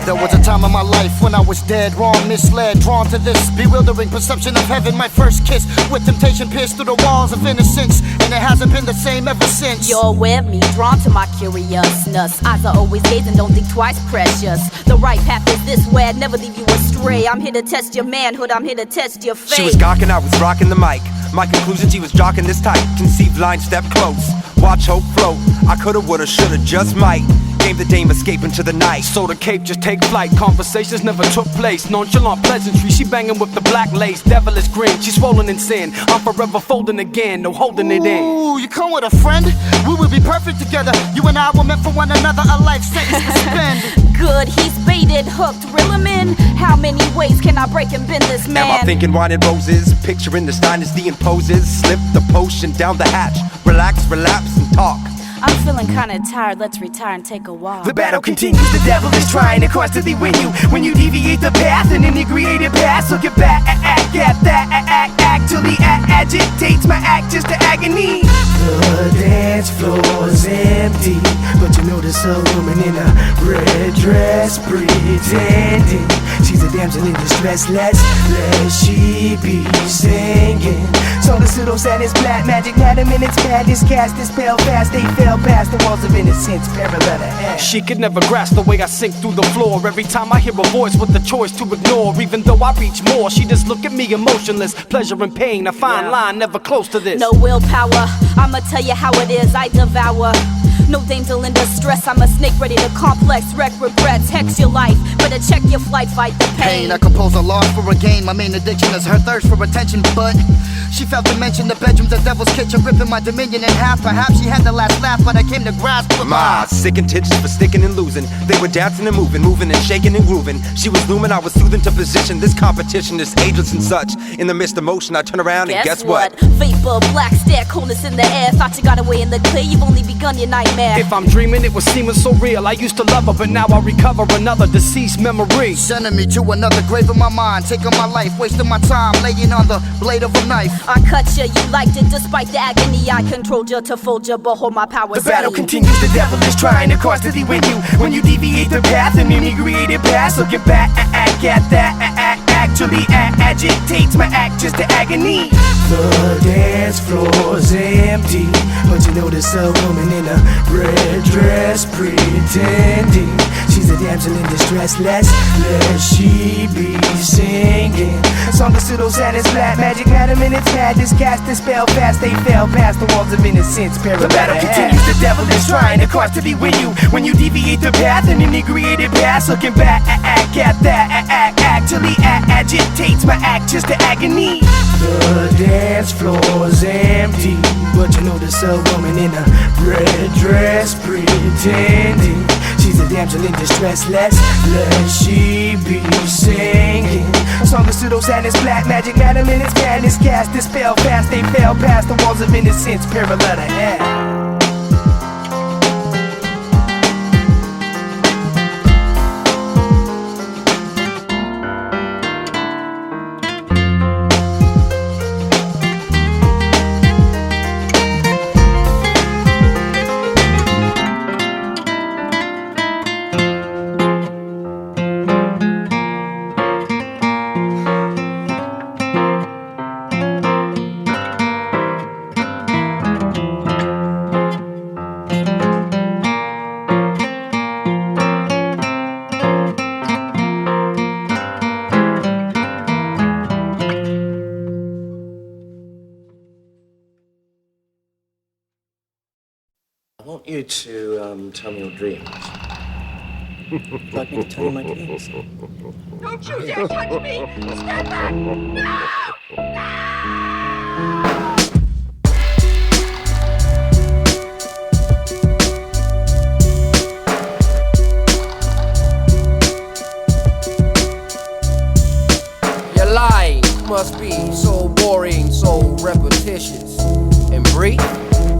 There was a time in my life when I was dead wrong, misled, drawn to this bewildering perception of heaven. My first kiss with temptation pierced through the walls of innocence, and it hasn't been the same ever since. You're with me, drawn to my curiousness. Eyes are always gazing, don't think twice, precious. The right path is this way, I'd never leave you astray. I'm here to test your manhood, I'm here to test your faith. She was gawking, I was rocking the mic. My conclusion, she was jocking this tight. Conceived line, step close. Watch, hope, float. I coulda, woulda, shoulda, just might. Game the dame, escape into the night. So the cape just take flight. Conversations never took place. Nonchalant pleasantry. She banging with the black lace. Devilish grin. She's swollen in sin. I'm forever folding again. No holding it in. Ooh, you come with a friend? We would be perfect together. You and I were meant for one another. A life sentence to spend. Good, he's baited, hooked, reel him in. How many ways can I break and bend this man? Am I thinking wine and roses? Picturing the dynasty and poses. Slip the potion down the hatch. Relax, relapse, and talk. I'm feeling kinda tired, let's retire and take a walk. The battle continues, the devil is trying to constantly win you. When you deviate the path and inebriated past, look at back at that actually agitates my actions to agony. The dance floor is empty, but you notice a woman in a red dress pretending she's a damsel in distress. Let she be singing. So the pseudo sadness, black magic, madam in its madness, cast this spell fast. They fell past the walls of innocence, parallel to hell. She could never grasp the way I sink through the floor. Every time I hear a voice with the choice to ignore, even though I reach more, she just look at me emotionless. Pleasure and pain, a fine line, never close to this. No willpower, I'ma tell you how it is, I devour. No damsel in distress, I'm a snake ready to complex, wreck regrets, hex your life. Better check your flight, fight the pain. I compose a law for a game. My main addiction is her thirst for attention, but she felt to mention the bedroom's a devil's kitchen, ripping my dominion in half. Perhaps she had the last laugh, but I came to grasp with my sick intentions for sticking and losing. They were dancing and moving and shaking and grooving. She was looming, I was soothing to position. This competition is ageless and such. In the midst of motion, I turn around and guess what? Vapor, black stare, coolness in the air. Thought you got away in the clear, you've only begun your nightmare. If I'm dreaming, it was seeming so real. I used to love her, but now I recover another deceased memory. Sending me to another grave in my mind, taking my life, wasting my time, laying on the blade of a knife. I cut you, you liked it despite the agony. I controlled you to fold you, but hold my power. The battle continues, the devil is trying to constantly win you. When you deviate the path and inebriated past, look at back at that actually agitates my actions to agony. The dance floor's empty, but you notice a woman in a red dress pretending She's a damsel in distress, let she be singing. Songs to those sadness, black magic, madam in its madness. Cast the spell fast, they fell past the walls of innocence. The battle continues, the devil is trying to cross to be with you. When you deviate the path, an inebriated past, looking back, at that, actually agitates my act just to agony. The dance floor's empty, but you notice a woman in a red dress pretending she's a damsel in distress. Let she be singing. Songs to those sadness, black magic, madam in its madness. Cast this spell fast, they fell past the walls of innocence. Parallel to hell. I want you to tell me your dreams. Would you like me to tell you my dreams? Don't you dare touch me! Stand back! Your life must be so boring, so repetitious. And brief.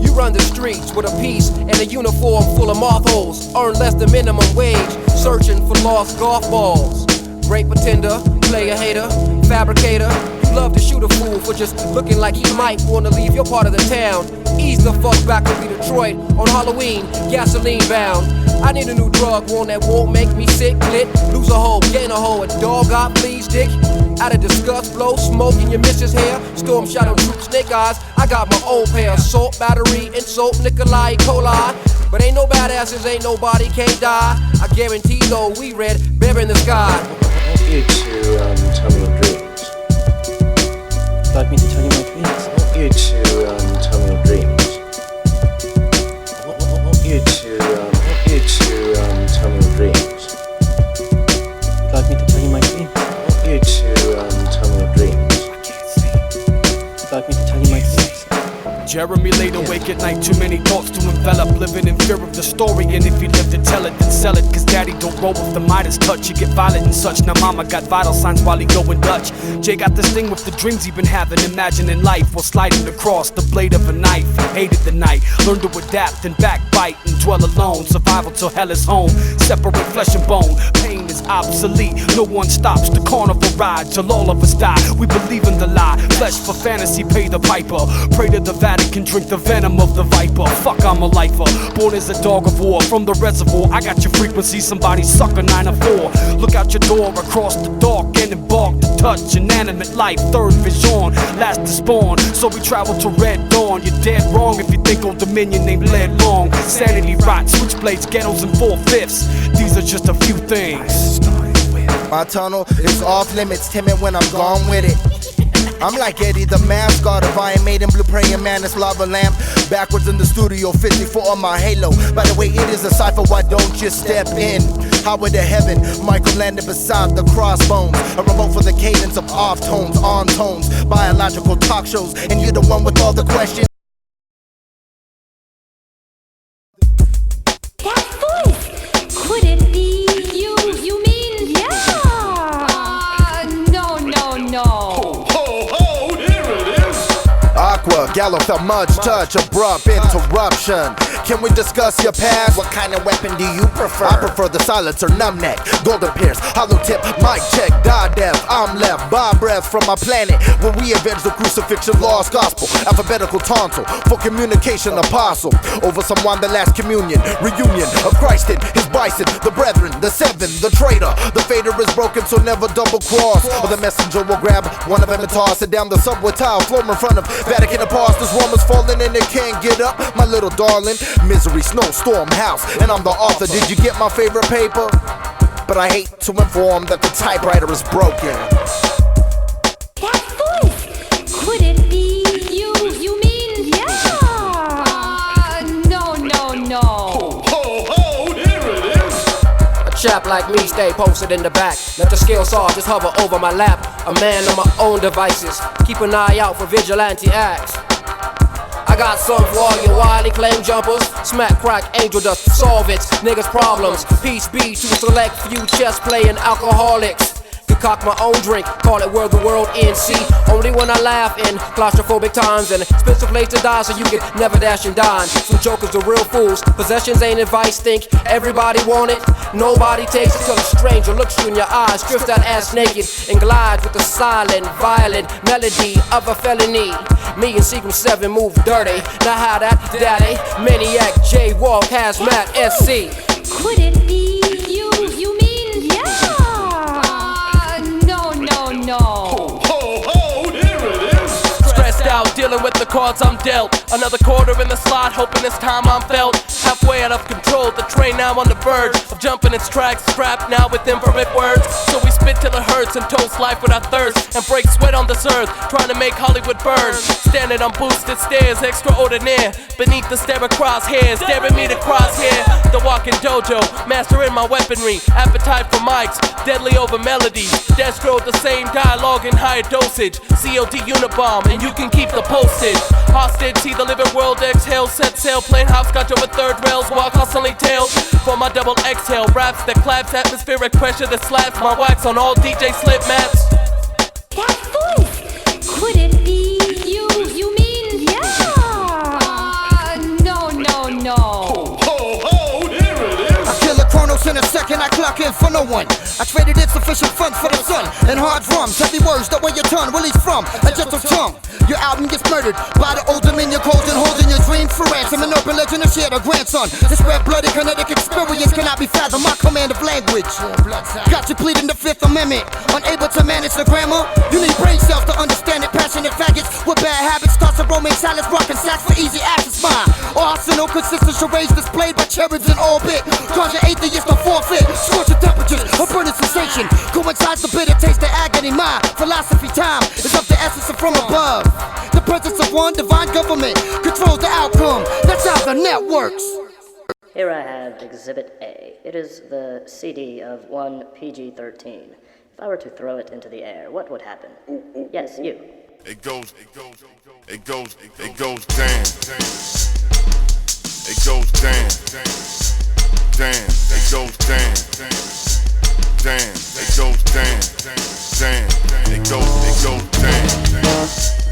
You run the streets with a piece and a uniform full of moth holes. Earn less than minimum wage, searching for lost golf balls. Great pretender, player hater, fabricator. You love to shoot a fool for just looking like he might wanna leave your part of the town. Ease the fuck back to Detroit on Halloween, gasoline bound. I need a new drug, one that won't make me sick, lit. Lose a hoe, gain a hoe, a dog got fleas, dick. Out of disgust, blow smoke in your missus' hair. Storm shadow troop, snake eyes. I got my own pair, salt, battery, and soap, Nikolai, coli. But ain't no badasses, ain't nobody can't die. I guarantee though, we red, bear in the sky. I want you to tell me your dreams. Would you like me to tell you my dreams? I want you to tell me your dreams. I want you to tell me your dreams. Would you like me to tell you my dreams? I want you to tell me your dreams. Would you like me to tell you my dreams? Jeremy laid awake at night, too many thoughts to envelop. Living in fear of the story, and if you live to tell it, then sell it. Cause daddy don't roll with the Midas touch, you get violent and such. Now mama got vital signs while he going Dutch. Jay got this thing with the dreams he been having, imagining life while sliding across the blade of a knife. He hated the night, learned to adapt and backbite and dwell alone. Survival till hell is home, separate flesh and bone. Pain is obsolete, no one stops the carnival ride till all of us die. We believe in the lie, flesh for fantasy, pay the piper. Pray to the Vatican, drink the venom of the viper. Fuck, I'm a lifer, born as a dog of war. From the reservoir, I got your frequency, somebody sucker 9 or 4. Look out your door across the dark and embark to touch inanimate life. Third vision, last to spawn. So we travel to Red Dawn. You're dead wrong if you think Old Dominion ain't led long. Sanity rot, switchblades, ghettos, and 4/5. These are just a few things. My tunnel is off limits, timid when I'm gone with it. I'm like Eddie the mascot of Iron Maiden, blue praying mantis, lava lamp. Backwards in the studio, 54 on my halo. By the way, it is a cipher, why don't you step in? Highway to heaven, Michael landed beside the crossbones. A remote for the cadence of off tones, on tones. Biological talk shows, and you're the one with all the questions. That voice! Could it be you? You mean yeah? No. Aqua, Gallo felt much touch, abrupt interruption. Can we discuss your past? What kind of weapon do you prefer? I prefer the silencer, numb neck, golden pierce, hollow tip, mic check, die deaf. I'm left by breath from my planet where we avenge the crucifixion, lost gospel, alphabetical tonsil for communication apostle. Over some wine, the last communion, reunion of Christ and his bison, the brethren, the seven, the traitor. The fader is broken, so never double cross. Or the messenger will grab one of them and toss it down the subway tile, floor in front of Vatican apostles. Romans falling and they can't get up, my little darling. Misery, snowstorm, house, and I'm the author. Did you get my favorite paper? But I hate to inform that the typewriter is broken. That voice! Could it be you? You mean no. Ho, ho, here it is. A chap like me stay posted in the back. Let the skill saw just hover over my lap. A man on my own devices. Keep an eye out for vigilante acts. I got some for all your wily claim jumpers. Smack, crack, angel dust, solve it. Niggas' problems. Peace be to a select few chess playing alcoholics. Concoct my own drink, call it World the World NC. Only when I laugh in claustrophobic times, and expensive place to die so you can never dash and dine. Some jokers are real fools, possessions ain't advice, think everybody want it. Nobody takes it till a stranger looks you in your eyes, strips that ass naked, and glides with the silent, violent melody of a felony. Me and Sequence 7 move dirty, now how that daddy, maniac, jaywalk, hazmat, SC. Could it be you? You mean no. Ho, ho, here it is. Stressed out, dealing with the cards I'm dealt. Another quarter in the slot, hoping this time I'm felt. Halfway out of control, the train now on the verge of jumping its tracks, strapped now with infrared words. So we spit till it hurts and toast life without thirst, and break sweat on this earth, trying to make Hollywood burn. Standing on boosted stairs, extraordinaire, beneath the stare of crosshairs, staring me to crosshair. The walking dojo, mastering my weaponry, appetite for mics, deadly over melodies. Destro the same dialogue in higher dosage. COD Unibomb, and you can keep the postage. Hostage, see the living world exhale, set sail, playing hopscotch over third rails while constantly tailed. For my double exhale, raps that claps, atmospheric pressure that slaps my wax on all DJ slip mats. That voice! Could it be you? You mean no. Ho, ho, here it is. I kill a chronos in a second, I clock in for no one. I traded insufficient funds for the sun and hard drums. Heavy words that weigh your tongue, release from a gentle tongue. Your album gets murdered by the old dominion codes and holding your dreams for ransom. An urban legend of share a grandson. This red-blooded kinetic experience cannot be fathomed. My command of language got you pleading the Fifth Amendment. Unable to manage the grammar, you need brain cells to understand it. Passionate faggots with bad habits, thoughts of roaming silence, rocking sacks for easy access. Mine arsenal consists of charades displayed by cherubs in orbit. Cause your atheist to forfeit. Scorching temperatures, a burning sensation. Coincides the bitter taste of agony. My philosophy time is of the essence of from above. The presence of one divine government controls the outcome. That's how the net works. Here I have Exhibit A. It is the CD of one PG-13. If I were to throw it into the air, what would happen? Yes, you. It goes down. It goes down. It goes down. It goes down. It goes down. It goes down. It goes down. It goes down. It goes down.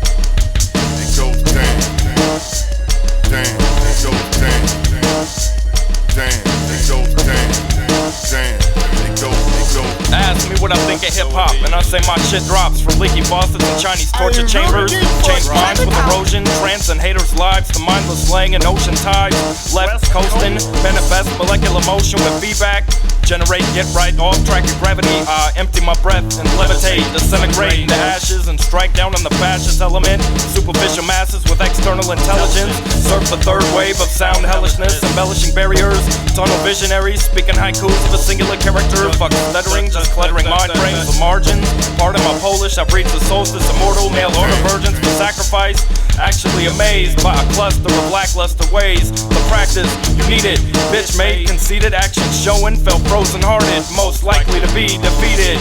Ask me what I think of hip-hop, and I say my shit drops from leaky faucets and Chinese torture chambers. Change minds with erosion, trance and haters' lives to mindless slang and ocean tides. Left coasting, manifest molecular motion with feedback. Generate, get right, off track of gravity. I empty my breath and levitate, disintegrate into ashes and strike down on the fascist element. Superficial masses with external intelligence. Surf the third wave of sound hellishness, embellishing barriers. Tunnel visionaries, speaking haikus of a singular character. Fuck stuttering, just cluttering mind frames with margins. Pardon my Polish, I breathe the solstice immortal. Male order virgins for sacrifice. Actually amazed by a cluster of lackluster ways. The practice, you need it. Bitch made, conceited, action showing. Felt frozen hearted, most likely to be defeated.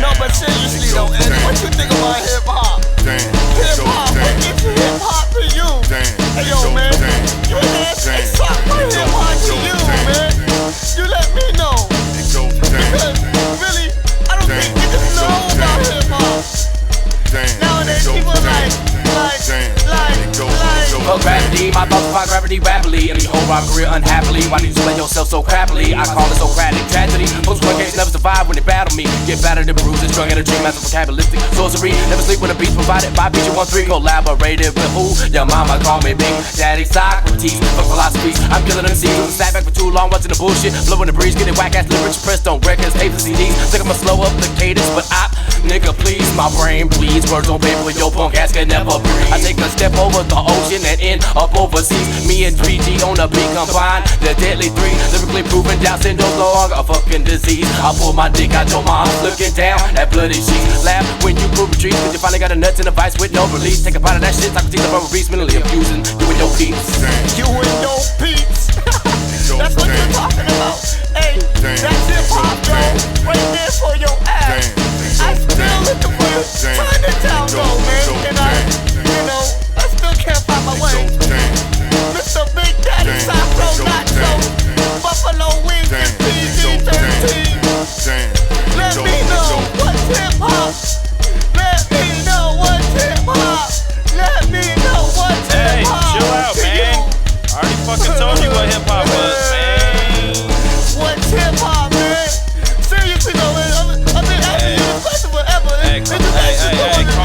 No, but seriously though, Eddie, what you think about hip-hop? Hip-hop, what is hip-hop to you? Hey yo, man, you say something about hip-hop to you, man. You let me know. Because, really, I don't think niggas know about hip-hop. Nowadays, people like Gravity, my thoughts find gravity rapidly. And the whole rob career unhappily. Why do you explain yourself so crappily? I call it Socratic tragedy. Most case never survive when they battle me. Get battered and bruises, strung in a dream, master vocabulary sorcery. Never sleep when the beats provided by BG13. Collaborated with who? Your mama call me Big Daddy Socrates. Fuck philosophies, I'm killing them seeds. Sat back for too long, watching the bullshit. Blowing the breeze, getting whack ass lyrics pressed on records, tapes and CDs. Think I'ma slow up the cadence, but nigga, please, my brain bleeds. Words on paper, your punk ass can never breathe. I take a step over the ocean and end up overseas. Me and 3G on the beat combined, the deadly three. Lyrically proven Down syndrome's no longer a fucking disease. I pull my dick out your mom, looking down that bloody sheet. Laugh when you prove retreat, cause you finally got a nuts in a vice with no release. Take a bite of that shit, Socrates, the rubber beast, mentally abusing you and your peeps. You and your peeps. That's what you're talking about. Hey, that's hip-hop, though. Right there for your ass. I still looking for you. Chinatown, though, man. And I still can't find my way. Mr. Big Daddy, Sacro, Nacho, Buffalo Wings, and PG-13. Let me know what's hip-hop. Let me know what's hip-hop. Let me know what's hip-hop. Hey, chill out, man. I already fucking told you what hip-hop was, man. What's hip-hop, man? Seriously, though, man. I've been asking you this question forever. Hey, calm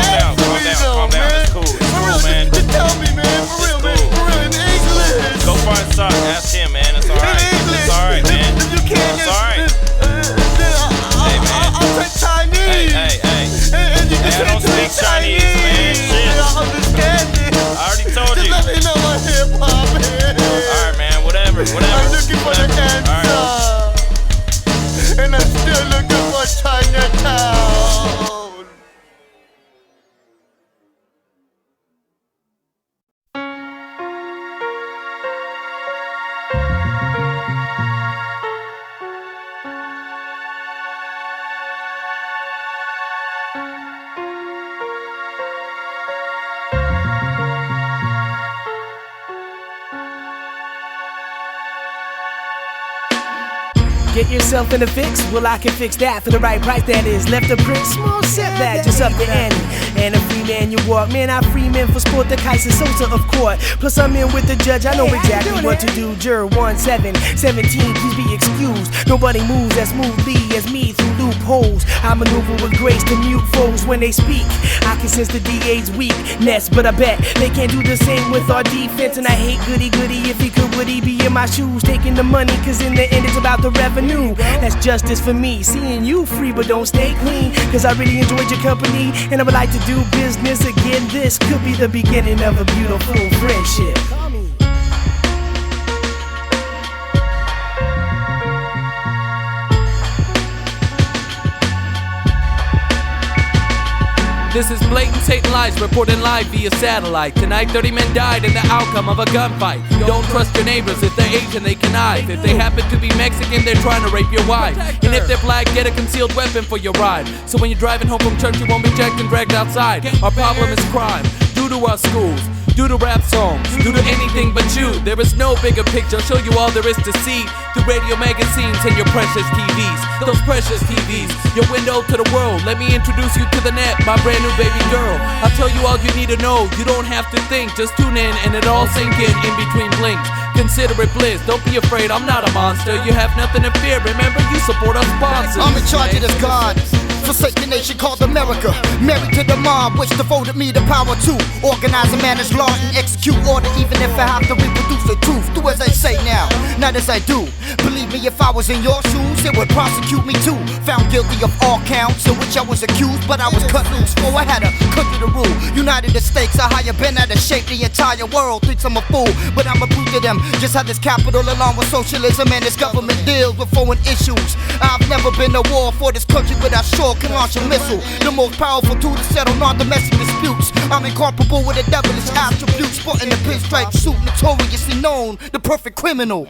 down. It's cool. It's cool, man. Just tell me, man. For real, man. For real, in English. Go find Sock. Ask him, man. It's alright. It's alright, man. If you can't, it's alright. Hey, man. I'll take Chinese. Hey. And you can I don't speak Chinese, man. Shit. I understand it. I already told you. Just let me know what hip-hop is. Alright, man. Whatever. I'm looking for the answer. Alright. And I'm still looking for Chinatown. Get yourself in a fix? Well, I can fix that for the right price, that is. Left a prick, small setback, just up the ante. And a free man you walk, man, I free man for sport, the Kaiser Sosa of court. Plus I'm in with the judge, I know exactly what to do. Juror 1717, please be excused. Nobody moves as smoothly as me through loopholes. I maneuver with grace to mute foes when they speak. I can sense the DA's weakness, but I bet they can't do the same with our defense. And I hate goody if he could, would he be in my shoes taking the money? Cause in the end it's about the revenue. That's justice for me, seeing you free but don't stay clean. Cause I really enjoyed your company and I would like to do business again. This could be the beginning of a beautiful friendship. This is blatant Satan lies reporting live via satellite. Tonight 30 men died in the outcome of a gunfight. Don't trust your neighbors. If they're Asian they connive. If they happen to be Mexican they're trying to rape your wife. And if they're black, get a concealed weapon for your ride. So when you're driving home from church you won't be checked and dragged outside. Our problem is crime, due to our schools, due to rap songs, due to anything but you. There is no bigger picture, show you all there is to see. Through radio magazines and your precious TVs. Those precious TVs, your window to the world. Let me introduce you to the net, my brand new baby girl. I'll tell you all you need to know, you don't have to think. Just tune in and it all sink in between blinks. Consider it bliss, don't be afraid, I'm not a monster. You have nothing to fear, remember you support our sponsors. I'm in charge of this God. Forsaken nation called America. Married to the mob, which devoted me the power to organize and manage law and execute order, even if I have to reproduce the truth. Do as I say now, not as I do. Believe me, if I was in your shoes, it would prosecute me too. Found guilty of all counts in which I was accused, but I was cut loose. For I had a country to rule. United the stakes are higher, been out of shape. The entire world thinks I'm a fool, but I'm a proof to them. Just how this capital, along with socialism and this government deals with foreign issues. I've never been to war for this country, but I sure can launch a missile. The most powerful tool to settle non-domestic disputes. I'm incomparable with the devilish attributes. Sporting the pinstripe suit, notoriously known, the perfect criminal.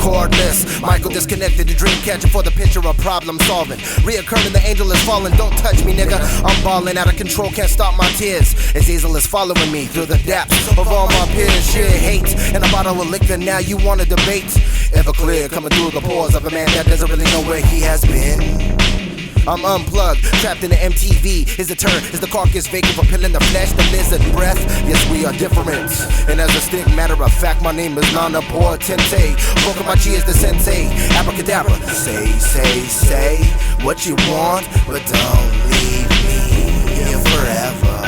Cordless, Michael disconnected, the dream catcher for the picture of problem solving. Reoccurring, the angel is falling, don't touch me nigga. I'm balling out of control, can't stop my tears. Azazel is following me through the depths of all my peers. Shit, hate, and a bottle of liquor, now you wanna debate. Everclear, coming through the pores of a man that doesn't really know where he has been. I'm unplugged, trapped in the MTV. Is the turn, is the carcass vacant for pilling the flesh, the lizard breath? Yes, we are different. And as a stick, matter of fact, my name is Nana Portente. Pokemachi is the sensei. Abracadabra. Say what you want, but don't leave me here forever.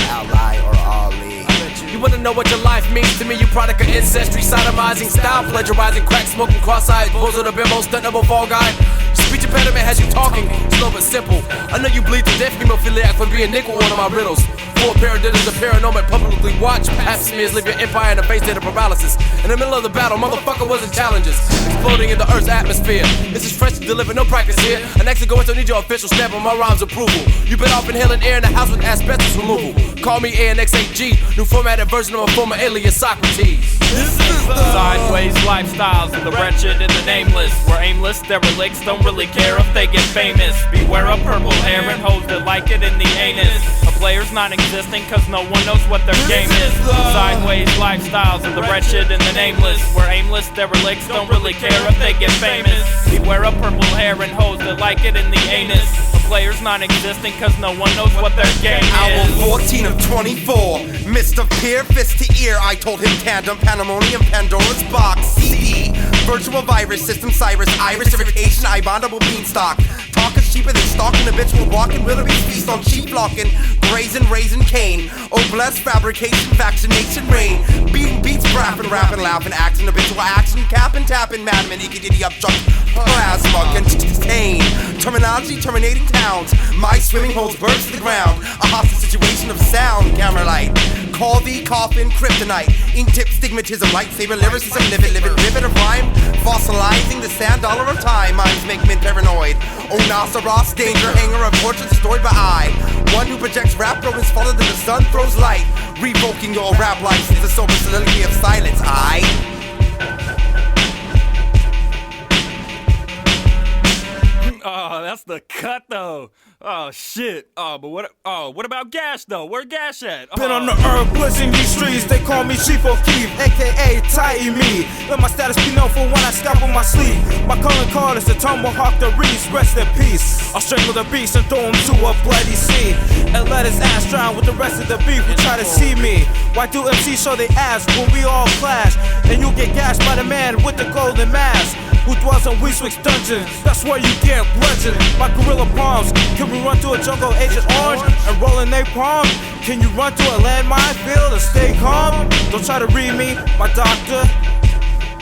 Ally or Ali. You wanna know what your life means to me? You product of ancestry, sodomizing, style plagiarizing, crack smoking, cross-eyed, pose of the bimbo, stuntable fall guy. Speech impediment has you talking, slow but simple. I know you bleed to death, hemophiliac for being nickel, one of my riddles. Four paradiddles of paranormal publicly watch. Pap smears leave your empire in a face state of paralysis. In the middle of the battle, motherfucker wasn't challenges. Exploding in the earth's atmosphere. This is fresh to deliver, no practice here. And next to go into need your official stamp on my rhymes approval. You've been off inhaling air in the house with asbestos removal. Call me ANXAG, new formatted version of a former alias Socrates. This is the sideways lifestyles of the wretched and the nameless. We're aimless, derelicts, don't really care if they get famous. Beware of purple hair and hoes that like it in the anus. A player's not existing cause no one knows what their game is. Sideways lifestyles of the wretched and the nameless. We're aimless, derelicts, don't really care if they get famous. Beware of purple hair and hoes that like it in the anus. A player's not existing cause no one knows what their game is. Album 14 of 24, Mist of Peer, Fist to Ear. I told him tandem, pandemonium, Pandora's box, CD, virtual virus, system Cyrus, iris, irritation, I-bondable beanstalk. Talk is cheaper than stalking a bitch. We're walking, wildebeest feast on sheep flocking, brazen, raisin cane. Oh, blessed fabrication, vaccination rain. Beating beats, rapping, laughing, acting, habitual action, capping, tapping, madman, icky obstruct, plasma, contain. Terminology, terminating towns. My swimming holes burst to the ground. A hostile situation of sound, camera light. Call thee coffin, kryptonite. Ink tip, stigmatism, lightsaber, lyricism, livid of rhyme. Fossilizing the sand dollar of time. Minds make men paranoid. Oh, Nasseros, danger, hanger of portraits destroyed by I. One who projects rap throws farther than the sun throws light. Revoking your rap license, the sober soliloquy of silence. Oh, that's the cut though. Oh shit. Oh, but what about Gash though? Where Gash at? Been on the earth, blitzing these streets. They call me Chief O'Keefe, aka Tighty Me. Let my status be known for when I scalp on my sleeve. My calling card is to tomahawk the reeds. Rest in peace. I'll strangle the beast and throw him to a bloody sea. And let his ass drown with the rest of the beef who try to see me. Why do MCs show they ass when we all clash? And you get gashed by the man with the golden mask who dwells on Weeswick's dungeon. That's where you get bludgeoned by gorilla palms. Can we run through a jungle Agent Orange and roll in napalm? Can you run through a landmine field and stay calm? Don't try to read me, my doctor,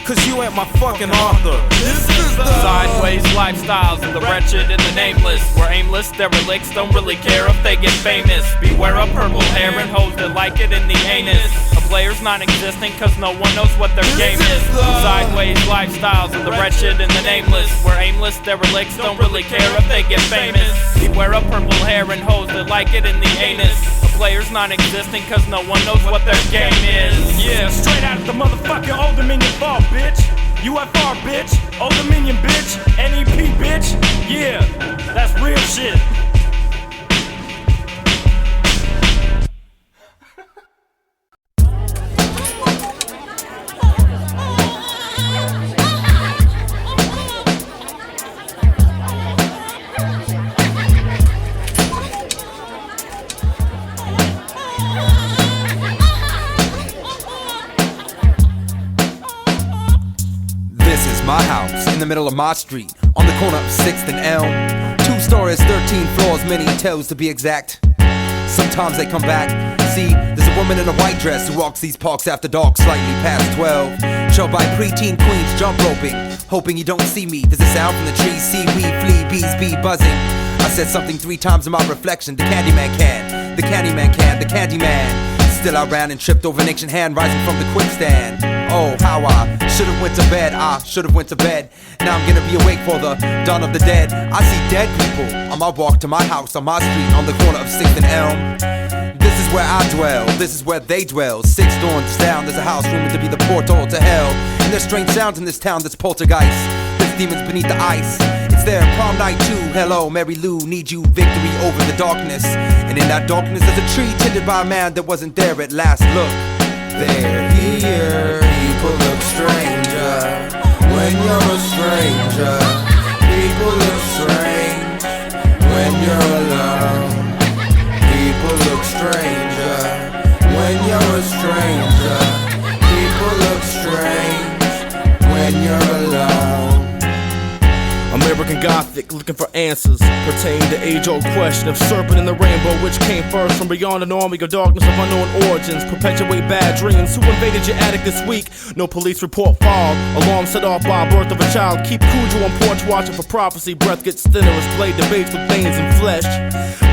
cause you ain't my fucking author. This is the sideways lifestyles of the wretched and the nameless. We're aimless, derelicts, don't really care if they get famous. Beware of purple hair and hoes that like it in the anus. A player's not existing cause no one knows what their game is. Sideways lifestyles of the wretched and the nameless. We're aimless, derelicts, don't really care if they get famous. Beware of purple hair and hoes that like it in the anus. A player's not existing cause no one knows what their game is. Yeah, straight out of the motherfucking Old Dominion vault, bitch. UFR, bitch. Old Dominion, bitch. NEP, bitch. Yeah, that's real shit. My house, in the middle of my street, on the corner of 6th and Elm. 2 stories, 13 floors, many toes to be exact. Sometimes they come back. See, there's a woman in a white dress who walks these parks after dark, slightly past 12. Trailed by preteen queens jump roping, hoping you don't see me. There's a sound from the trees, seaweed, flea, bees, bee buzzing. I said something 3 times in my reflection. The Candyman can, the Candyman can, the Candyman. Still I ran and tripped over an ancient hand rising from the quicksand. Oh, how I should've went to bed, Now I'm gonna be awake for the dawn of the dead. I see dead people on my walk to my house, on my street, on the corner of 6th and Elm. This is where I dwell, this is where they dwell. 6 doors down, there's a house rumored to be the portal to hell. And there's strange sounds in this town that's poltergeist. There's demons beneath the ice. It's there, prom night 2, hello, Mary Lou, need you, victory over the darkness. And in that darkness there's a tree tended by a man that wasn't there at last look. They're here, people look stranger when you're a stranger. People look strange when you're alone. People look stranger when you're a stranger. People look strange when you're alone. American Gothic, looking for answers pertaining to age-old question of serpent in the rainbow, which came first from beyond an army of darkness of unknown origins. Perpetuate bad dreams. Who invaded your attic this week? No police report filed. Alarm set off by a birth of a child. Keep Cujo on porch watching for prophecy. Breath gets thinner as play debates with veins and flesh.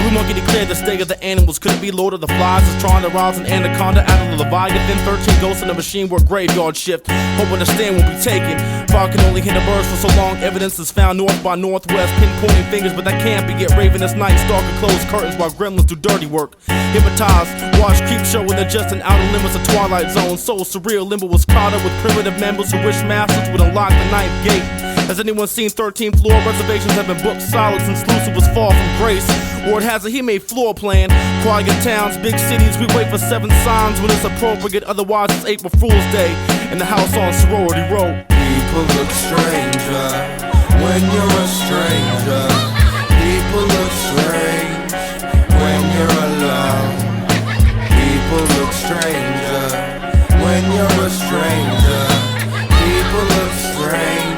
Blue Monkey declared the state of the animals. Could it be Lord of the Flies is trying to rouse an anaconda out of the Leviathan? 13 ghosts in a machine work graveyard shift. Hoping the stand will be taken. Fire can only hit the birds for so long. Evidence is found north by northwest, pinpointing fingers, but that can't be it. Ravenous nights, dark and closed curtains while gremlins do dirty work. Hypnotized, watch creep show with the just an outer limits of Twilight Zone. So surreal, limbo was caught up with primitive members who wish masters would unlock the ninth gate. Has anyone seen 13th floor? Reservations have been booked solid since Lucifer was far from grace. Word has it he made floor plan. Quiet towns, big cities, we wait for 7 signs when it's appropriate. Otherwise it's April Fool's Day in the house on Sorority Road. People look stranger when you're a stranger. People look strange when you're alone. People look stranger when you're a stranger. People look strange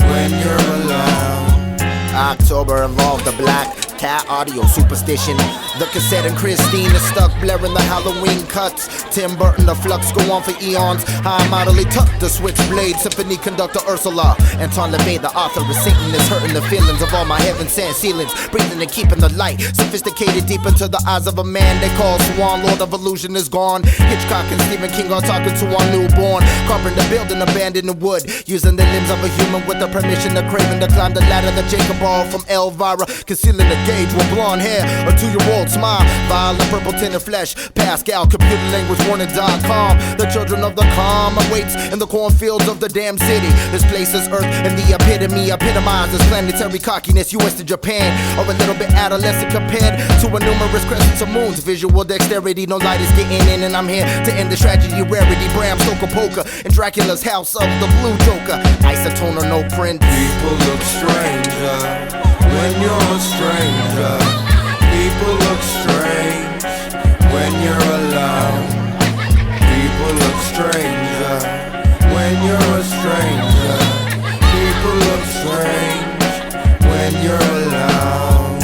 when you're alone. October involved the black cat audio superstition. The cassette and Christine is stuck blaring the Halloween cuts. Tim Burton, the flux go on for eons. High modely tucked the switchblade. Symphony conductor Ursula. Anton LaVey, the author of Satan, is hurting the feelings of all my heaven sent ceilings. Breathing and keeping the light. Sophisticated deep into the eyes of a man they call Swan. Lord of illusion is gone. Hitchcock and Stephen King are talking to our newborn. Carpenter building abandoned in wood. Using the limbs of a human with the permission of craving to climb the ladder that Jacob borrowed from Elvira. Concealing the gauge with blonde hair, a 2-year-old smile, violet purple tinted flesh. Pascal, computer language warning.com. The children of the calm awaits in the cornfields of the damn city. This place is Earth, and the epitome epitomizes planetary cockiness. US to Japan, or a little bit adolescent compared to a numerous crescents of moons. Visual dexterity, no light is getting in, and I'm here to end the tragedy. Rarity, Bram Stoker poker, in Dracula's house of the blue joker. Isotone or no print. People look stranger when you're a stranger. People look strange when you're alone. People look stranger when you're a stranger. People look strange when you're alone.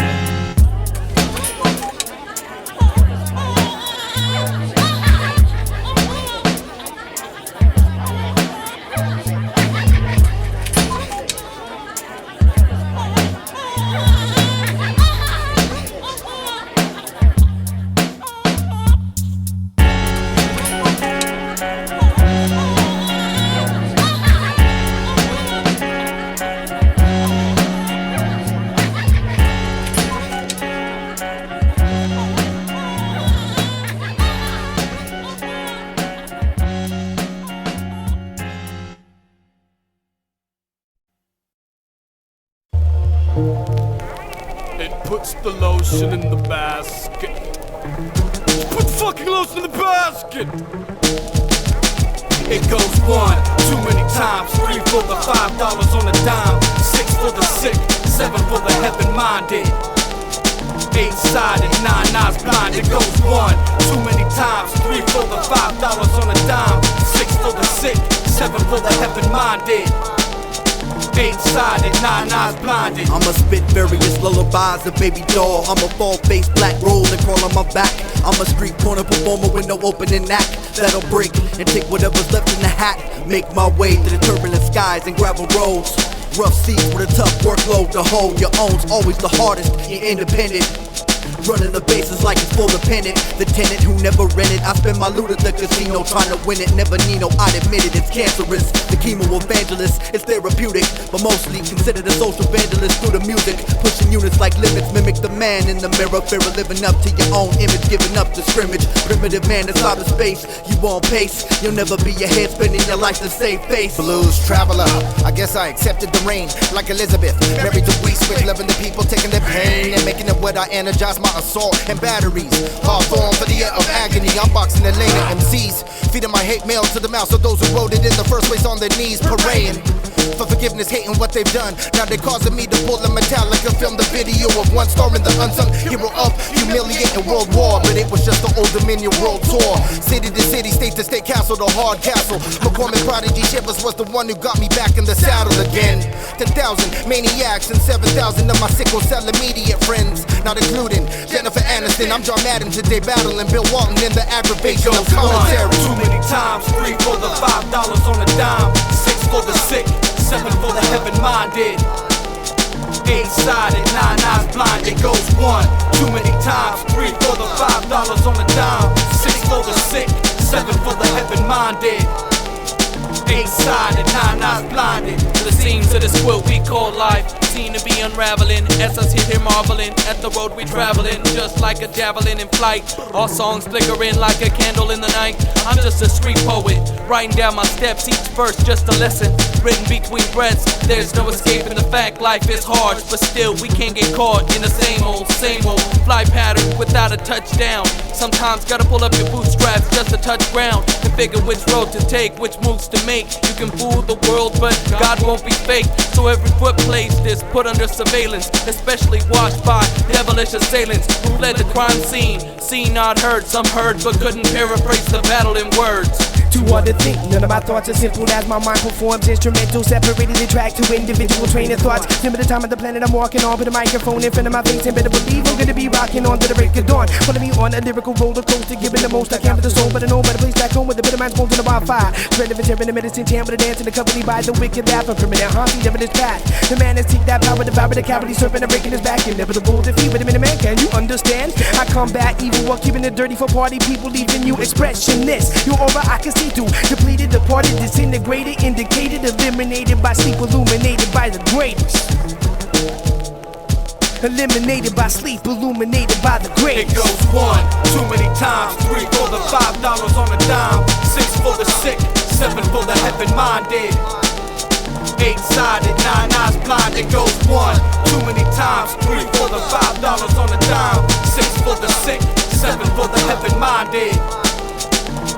Puts the lotion in the basket. Put the fucking lotion in the basket. It goes 1, too many times. 3 for the $5 on a dime. 6 for the sick, 7 for the heaven-minded. 8-sided, 9 eyes blind. It goes 1, too many times. 3 for the $5 on a dime. 6 for the sick, 7 for the heaven-minded. 8-sided, 9 eyes blinded. I'ma spit various lullabies, a baby doll. I'm a fall-faced black roll and crawl on my back. I'm a street corner performer with no opening act. That'll break and take whatever's left in the hat. Make my way through the turbulent skies and gravel roads. Rough seas with a tough workload to hold. Your own's always the hardest, you're independent. Running the bases like it's full dependent. The tenant who never rented. I spend my loot at the casino trying to win it. Never need no, I'd admit it, it's cancerous. The chemo evangelist, it's therapeutic, but mostly considered a social vandalist through the music. Pushing units like limits, mimic the man in the mirror. Fear of living up to your own image, giving up to scrimmage. Primitive man that's out of space, you on pace. You'll never be your head spinning your life the same face. Blues traveler, I guess I accepted the rain like Elizabeth. Married to Reese with loving the people, taking their pain and making it what I energize my assault and batteries. Hawthorne for the air of agony. I'm boxing the lane of MCs, feeding my hate mail to the mouths of those who wrote it in the first place on their knees, praying. for forgiveness, hating what they've done. Now they causing me to pull a Metallica, film the video of one storming the unsung hero of humiliating world war. But it was just the Old Dominion world tour. City to city, state to state, castle to hard castle. McCormick Prodigy Shivers was the one who got me back in the saddle again. 10,000 maniacs and 7,000 of my sickle cell immediate friends, not including Jennifer Aniston. I'm John Madden today battling Bill Walton in the aggravation of commentary. Too many times, 3 for the $5 on a dime, 6 for the sick, 7 for the heaven-minded, 8-sided, 9 eyes blind, it goes 1. Too many times, 3 for the $5 on a dime, 6 for the sick, 7 for the heaven-minded, 8-sided, 9 eyes blinded. To the seams of this quilt we call life seem to be unraveling as us hit here marveling at the road we traveling, just like a javelin in flight. Our songs flickering like a candle in the night. I'm just a street poet, writing down my steps, each verse just a lesson, written between breaths. There's no escaping the fact life is hard, but still we can't get caught in the same old fly pattern without a touchdown. Sometimes gotta pull up your bootstraps just to touch ground to figure which road to take, which moves to make. You can fool the world, but God won't be fake. So every foot placed is put under surveillance, especially watched by devilish assailants who fled the crime scene. Seen, not heard, some heard but couldn't paraphrase the battle in words. Too hard to think, none of my thoughts are simple as my mind performs instrumental, separated the track to individual train of thoughts. Remember the time of the planet I'm walking on with a microphone in front of my face, and better believe I'm gonna be rocking on to the break of dawn. Follow me on a lyrical roller coaster, giving the most I can for the soul, but I know better place back home with a bit of mind's bones in the bonfire. Spread of a tearing the medicine, jam with a dance and accompanied by the wicked laugh of permanent haunting, never this path. The man has seek that power, devour the cavity, serpent and breaking his back, inevitable defeat with a minute man. Can you understand? I combat evil while keeping it dirty for party people, leaving you expressionless. Your aura I can see through, depleted, departed, disintegrated, indicated, eliminated by sleep, illuminated by the greatest. Eliminated by sleep, illuminated by the greatest. It goes 1, too many times, 3 for the $5 on a dime, 6 for the sick, 7 for the heaven-minded, 8-sided, 9 eyes blind. It goes 1, too many times, 3 for the $5 on a dime, 6 for the sick, 7 for the heaven-minded,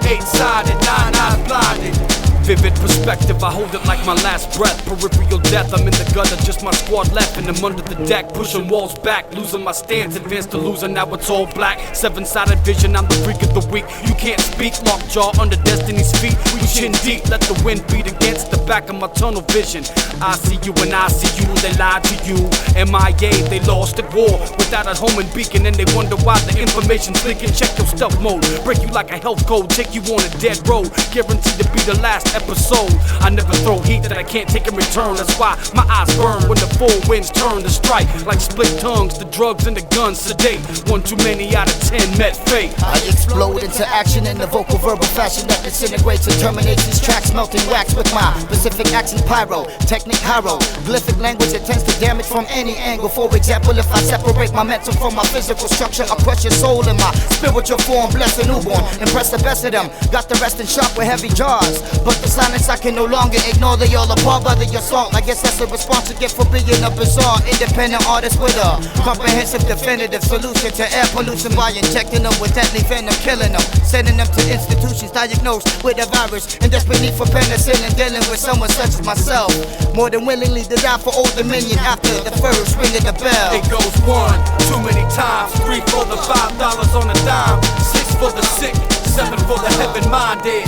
8-sided, 9 eyes blinded. Vivid perspective, I hold it like my last breath. Peripheral death, I'm in the gutter, just my squad left. And I'm under the deck, pushing walls back, losing my stance, advanced to loser, now it's all black. 7-sided vision, I'm the freak of the week. You can't speak, lockjaw under destiny's feet. We chin deep, let the wind beat against the back of my tunnel vision. I see you and I see you, they lied to you. MIA, they lost at war, without a home and beacon. And they wonder why the information's leaking. Check your stealth mode, break you like a health code, take you on a dead road, guaranteed to be the last episode. I never throw heat that I can't take in return. That's why my eyes burn when the four winds turn to strike. Like split tongues, the drugs and the guns sedate. One too many out of 10 met fate. I explode into action in the vocal verbal fashion that disintegrates and terminates these tracks, melting wax with my specific accent pyro, technique hieroglyphic language that tends to damage from any angle. For example, if I separate my mental from my physical structure, I crush your soul in my spiritual form. Bless a newborn, impress the best of them. Got the rest in shock with heavy jaws, but the silence I can no longer ignore. They all apart, brother, your song. I guess that's a response to get for being a bizarre independent artist with a comprehensive definitive solution to air pollution by injecting them with deadly venom, killing them, sending them to institutions diagnosed with a virus in desperate need for penicillin, dealing with someone such as myself, more than willingly to die for Old Dominion after the first ring of the bell. It goes 1, too many times, 3 for the $5 on a dime, 6 for the sick, 7 for the heaven-minded,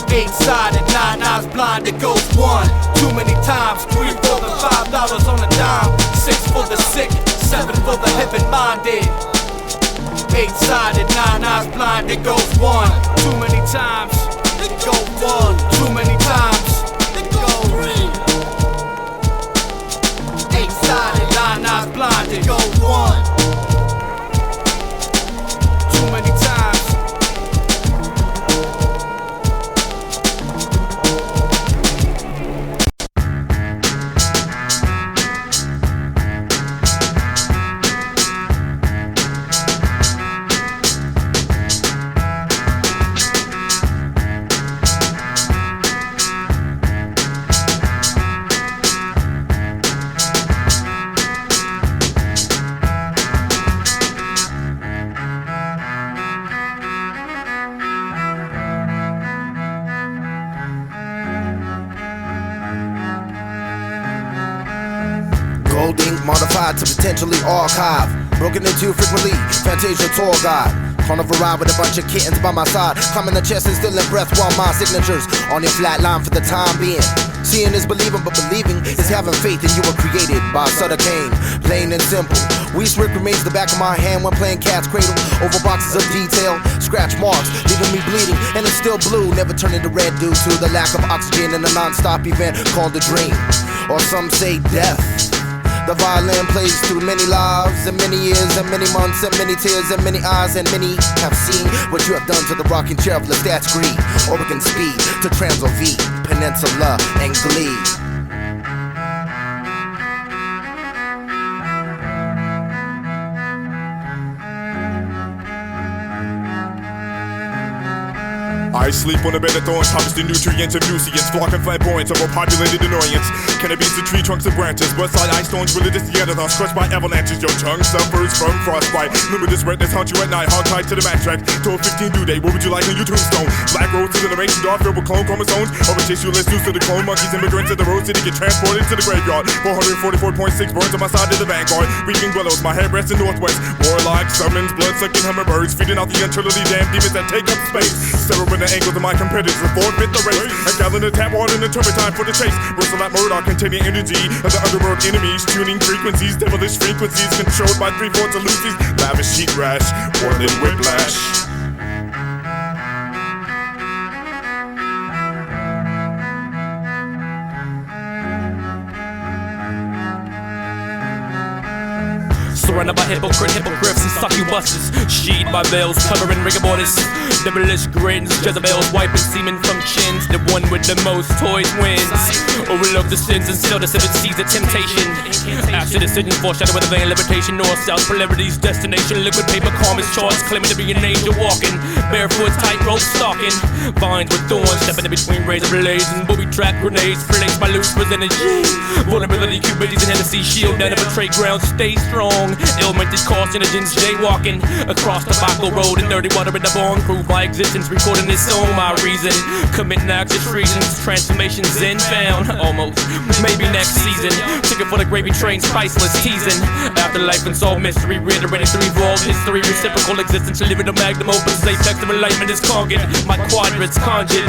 8-sided, 9 eyes blind. It goes 1, too many times, 3 for the $5 on a dime, 6 for the sick, 7 for the heaven-minded, 8-sided, 9 eyes blind. It goes 1, too many times. It goes 1, too many times. It goes 8-sided, 9 eyes blind. It goes 1, too many times. ink modified to potentially archive. Broken into frequently, Fantasia tour guide. Carnival ride with a bunch of kittens by my side. Climbing the chest and still in breath while my signatures on your flat line for the time being. Seeing is believing, but believing is having faith in you were created by Sutter Kane. Plain and simple. Weast Rick remains the back of my hand when playing cat's cradle. Over boxes of detail, scratch marks, leaving me bleeding. And it's still blue, never turning to red due to the lack of oxygen in a non-stop event called a dream. Or some say death. The violin plays through many lives and many years and many months and many tears and many eyes, and many have seen what you have done to the rocking chair of Lestat's greed. Oregon speed to Transylvania, Peninsula and Glee. I sleep on a bed of thorns, harvesting nutrients and nuisance, flocking flamboyants, overpopulated annoyance. Cannabis and tree trunks and branches, westside ice stones, religious Neanderthals, crushed by avalanches. Your tongue suffers from frostbite. Limitless redness haunt you at night, hog tied to the Mac track. To a 15 due date, what would you like on your tombstone? Black roses in a mason jar filled with clone chromosomes. Over tissue, let's loose to the clone monkeys, immigrants at the road city get transported to the graveyard. 444.6 burns on my side to the vanguard. Reaping willows, my head rests in northwest. Warlike summons, blood-sucking hummingbirds, feeding out the untruly damn demons that take up space. Several the angles of my competitors to forfeit the race. A gallon of tap water in the turpentine for the chase. Bristle at Murdoch containing energy of the underworld enemies. Tuning frequencies, devilish frequencies controlled by 3/4 of Lucy's lavish sheet rash. Portland whiplash. Surrounded by hypocrites and succubuses. Sheed by veils, covering rigor mortis. Devilish grins, Jezebels wiping semen from chins. The one with the most toys wins. Overlook the sins and still the seven seas of temptation. After decision, foreshadow with a vain levitation. North, south, polarities, destination. Liquid paper, calmest charts, claiming to be an angel walking. Barefoot, tightrope stalking. Vines with thorns, stepping in between razor blades and booby trap grenades. Placed by Lucifer's energy. Vulnerability, cubities, and Hennessy shield. Down to betray ground, stay strong. Ill-mented carcinogens jaywalking across the Baco Road and dirty water in the bone. Prove my existence, recording this song, my reason. Committing acts of treasons, transformations in found. Almost, maybe next season. Ticket for the gravy train, spiceless teasing. Afterlife and solved mystery, reiterating through evolved history. Reciprocal existence, living the magnum opus. Safe text of enlightenment is conjured. My quadrants conjured.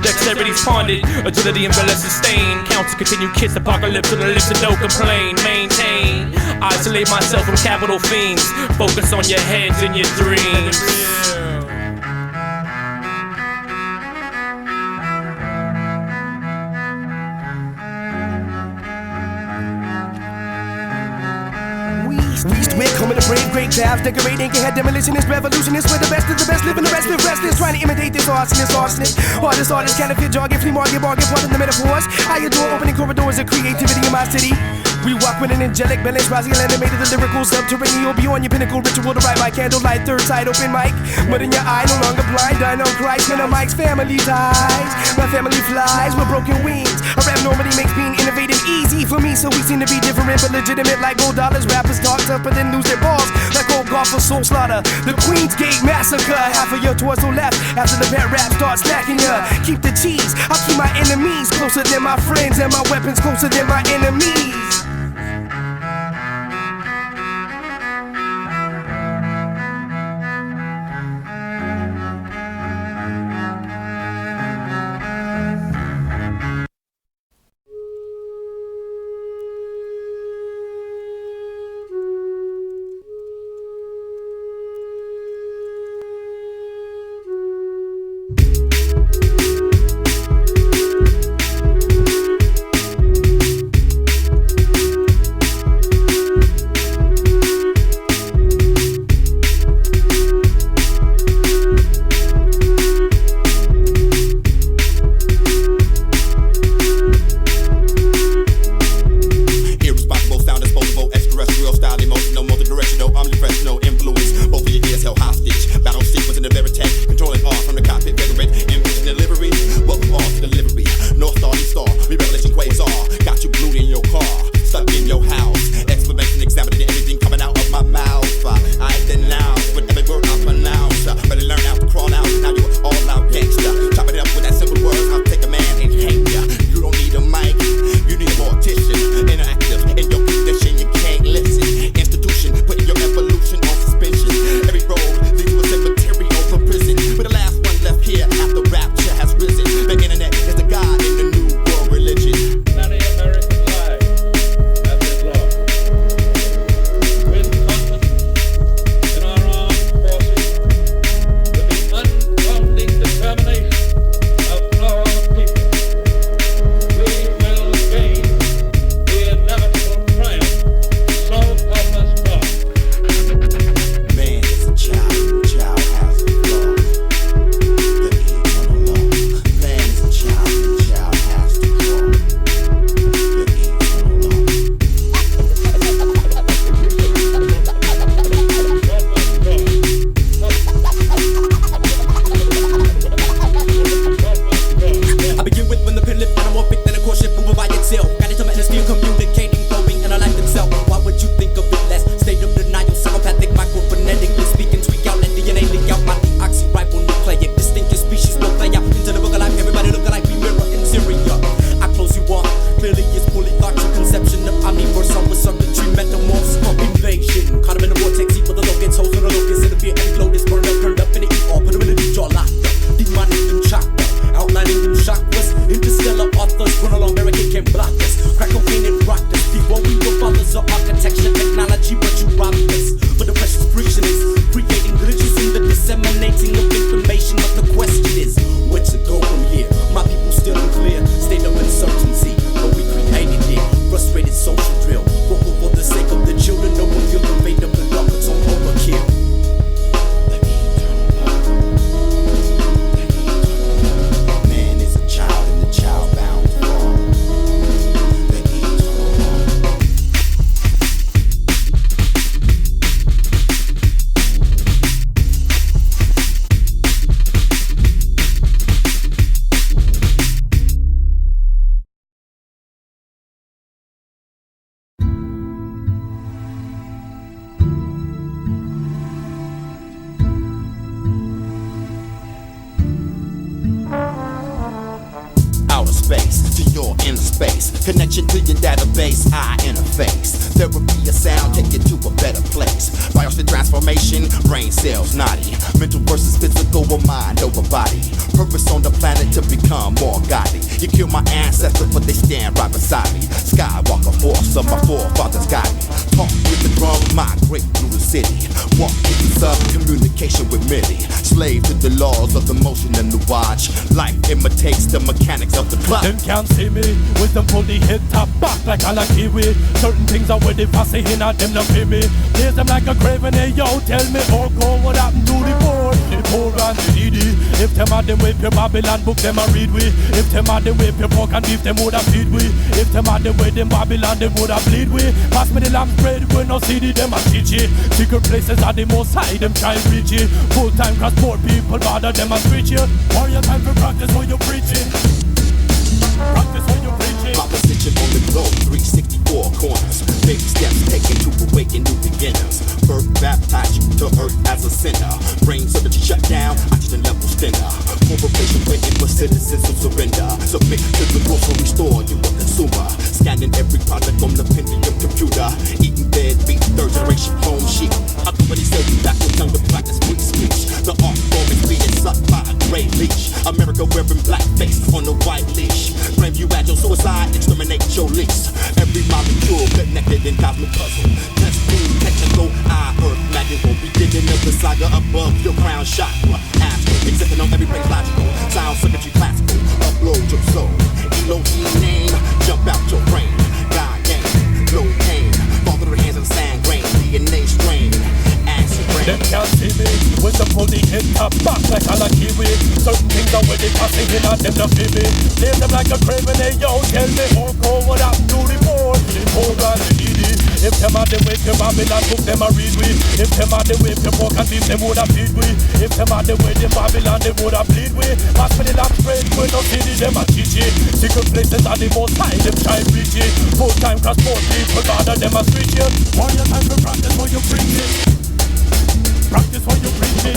Dexterity's ponded. Agility and valor sustained. Counts to continue kiss apocalypse on the lips and don't complain. Maintain. Isolate myself from capital fiends. Focus on your heads and your dreams. We're coming to brave great crowds, decorating, head demolitionist, revolutionist. We're the best of the best, living the rest of restless. Trying to imitate this arsonist. Artist, counterfeit jargon, flea market, bargain, part of the metaphors. How you doing? Opening corridors of creativity in my city. We walk with an angelic balance, rising and animated, the lyrical subterranean. Beyond your pinnacle ritual to ride by candlelight, third side open mic. But in your eye, no longer blind, dying on Christ. Man, Mike's family ties. My family flies with broken wings. A rap normally makes being innovative easy for me, so we seem to be different but legitimate like gold dollars. Rappers talk tough but then lose their balls like old golf for soul slaughter. The Queen's Gate Massacre. Half of your torso left after the bad rap starts snacking ya. Keep the cheese. I'll keep my enemies closer than my friends and my weapons closer than my enemies. Connection to your database, I interface. Therapy of sound, take you to a better place. Biotic transformation, brain cells naughty. Mental versus physical, or mind over body. Purpose on the planet to become more godly. You kill my ancestors, but they stand right beside me. Skywalker force of my forefathers guide me. Talk with the drum, migrate through the city. Walk with the sun, communication with MIDI. Slave to the laws of the motion and the watch. Life imitates the mechanics of the clock. Them can't see me, wisdom pull the head top back like a kiwi. Certain things are where they pass it in, them not pay me. There's them like a craven, hey yo, tell me, oh go, what happened to the poor and the needy. If them had them with your Babylon book, them a read we. If them had them with your pork and beef, them woulda feed we. If them had them with them Babylon, them woulda bleed we. Pass me the lamb bread, we no CD, them a teach it. Secret places are the most high, them try and reach it. Full time cross poor people, bother them and preach it. Warrior time for practice when you preach it. Practice when you preach it. My position on the globe, 364 corners. Big steps taken to awaken new beginners. Birth baptize you to earth as a sinner. Brain so that you shut down, oxygen levels thinner. Corporation waiting for citizens to surrender. Submit to the grocery store, you a consumer. Scanning every product on the Pentium computer. Eating dead meat, third generation home sheep. A company sells you back with tongue to practice free speech. The art form is being sucked by a gray leash. America wearing blackface on a white leash. Frame you at your suicide, exterminate your lease. Every molecule connected in cosmic puzzle. Just being technical, earth magical. Beginning of the saga above your crown chakra. Astral, existing on every place logical. Sound circuitry classical, upload your soul. Elohim name, jump out your brain. God game, no pain. Fall through the hands of the sand grain. DNA strain. Them can't see me, with the pulley head top back like a kiwi. Certain things are where they passing in, them not pay me. Leave them like a craven, hey yo, tell me, oh, go, what happened to the poor and the needy. If them had them with your Babylon book, them a read we. If them had them with your pork and beef, them woulda feed we. If them had them with your Babylon, they woulda bleed we. Pass me the lamp bread, we no CD, them a teach it. Secret places are the most high, them try and reach it. Full time cross poor people, bother them a switch it. Warrior time for practice when you preach it. Practice what you preaching.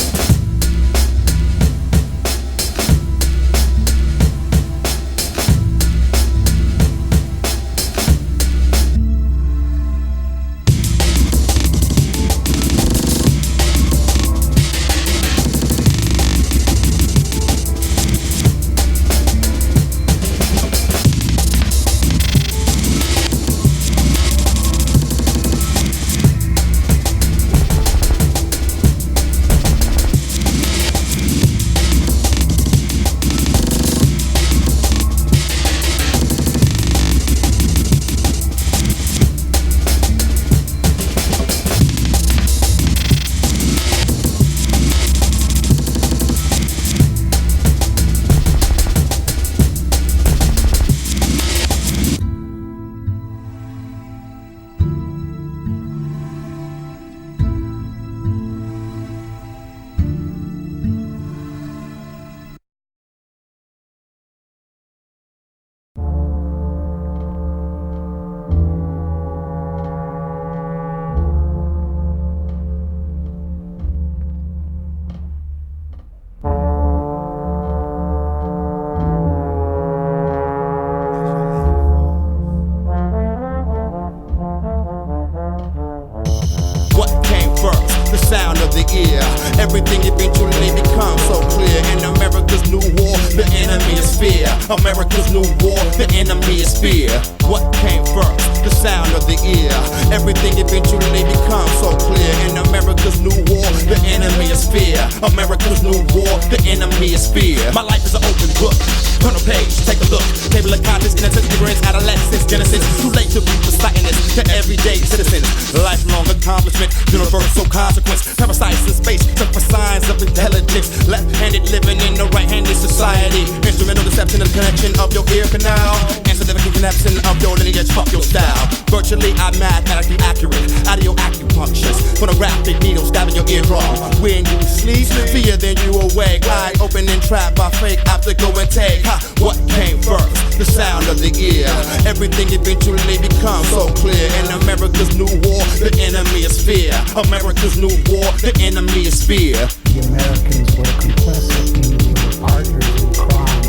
Everything eventually becomes so clear. In America's new war, the enemy is fear. America's new war, the enemy is fear. What came first? The sound of the ear. Everything eventually becomes so clear. In America's new war, the enemy is fear. America's new war, the enemy is fear. My life is an open book. Turn a page, take a look. Table of contents, innocence, ignorance, adolescence, genesis. Too late to be reciting this to everyday citizens. Lifelong accomplishment, universal consequence. Parasites in space, took for signs of intelligence. Left-handed living in a right-handed society. Instrumental deception of the connection of your ear canal. And significant connection of your lineage, fuck your style. Virtually, I'm mathematically accurate. Audio acupunctures, phonographic needles stabbing your eardrum. When you sleep, fear then you awake. Wide open and trapped by fake optical intake. What came first? The sound of the ear. Everything eventually becomes so clear. In America's new war, the enemy is fear. America's new war, the enemy is fear. The Americans were complicit in being partners in crime,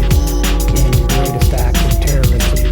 in the greatest act of terrorism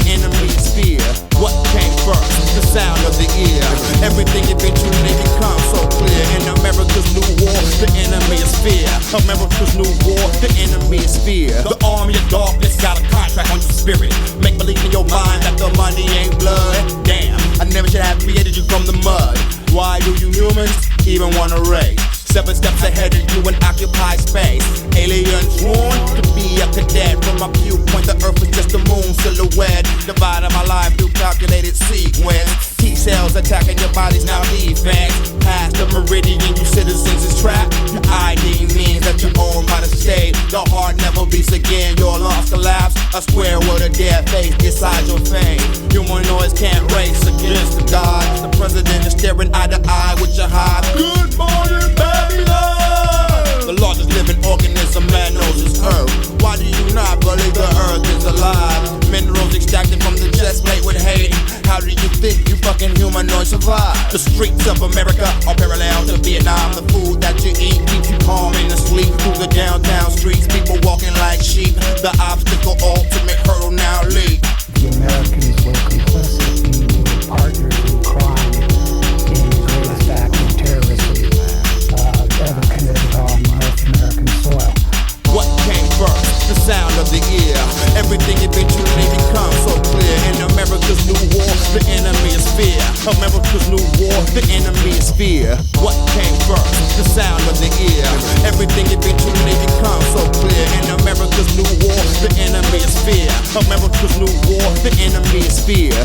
enemy is fear. What came first? The sound of the ear. Everything eventually becomes so clear. In America's new war, the enemy is fear. America's new war, the enemy is fear. The army of darkness got a contract on your spirit. Make believe in your mind that the money ain't blood. Damn, I never should have created you from the mud. Why do you humans even wanna race? 7 steps ahead of you and occupy space. Aliens sworn to be a cadet. From my viewpoint, the earth is just a moon silhouette. Dividing my life through calculated sequence. T-cells attacking your body's now defense. Past the meridian, you citizens is trapped. Your ID means that you're owned by the state. The heart never beats again, your lungs collapse. A square with a dead face decides your fate. Humanoids can't race against the gods. The president is staring eye to eye with your hive. Good morning, Babylon! The largest living organism man knows is Earth. Why do you not believe the Earth is alive? Minerals extracted from the chest plate with hate. How do you think you fucking humanoids survive? The streets of America are parallel to Vietnam. The food that you eat keeps you calm in the sleep. Through the downtown streets, people walking like sheep. The obstacle ultimate hurdle now leap. The Americans were complicit in partners in crime in the greatest act of terrorism ever committed on North American soil. What came first? The sound of the ear. Everything eventually becomes so clear. In America's new war, the enemy is fear. America's new war, the enemy is fear. What came first? The sound of the ear. Everything eventually becomes so clear. In America's new war, the enemy is fear. America's new war, the enemy is fear.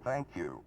Thank you.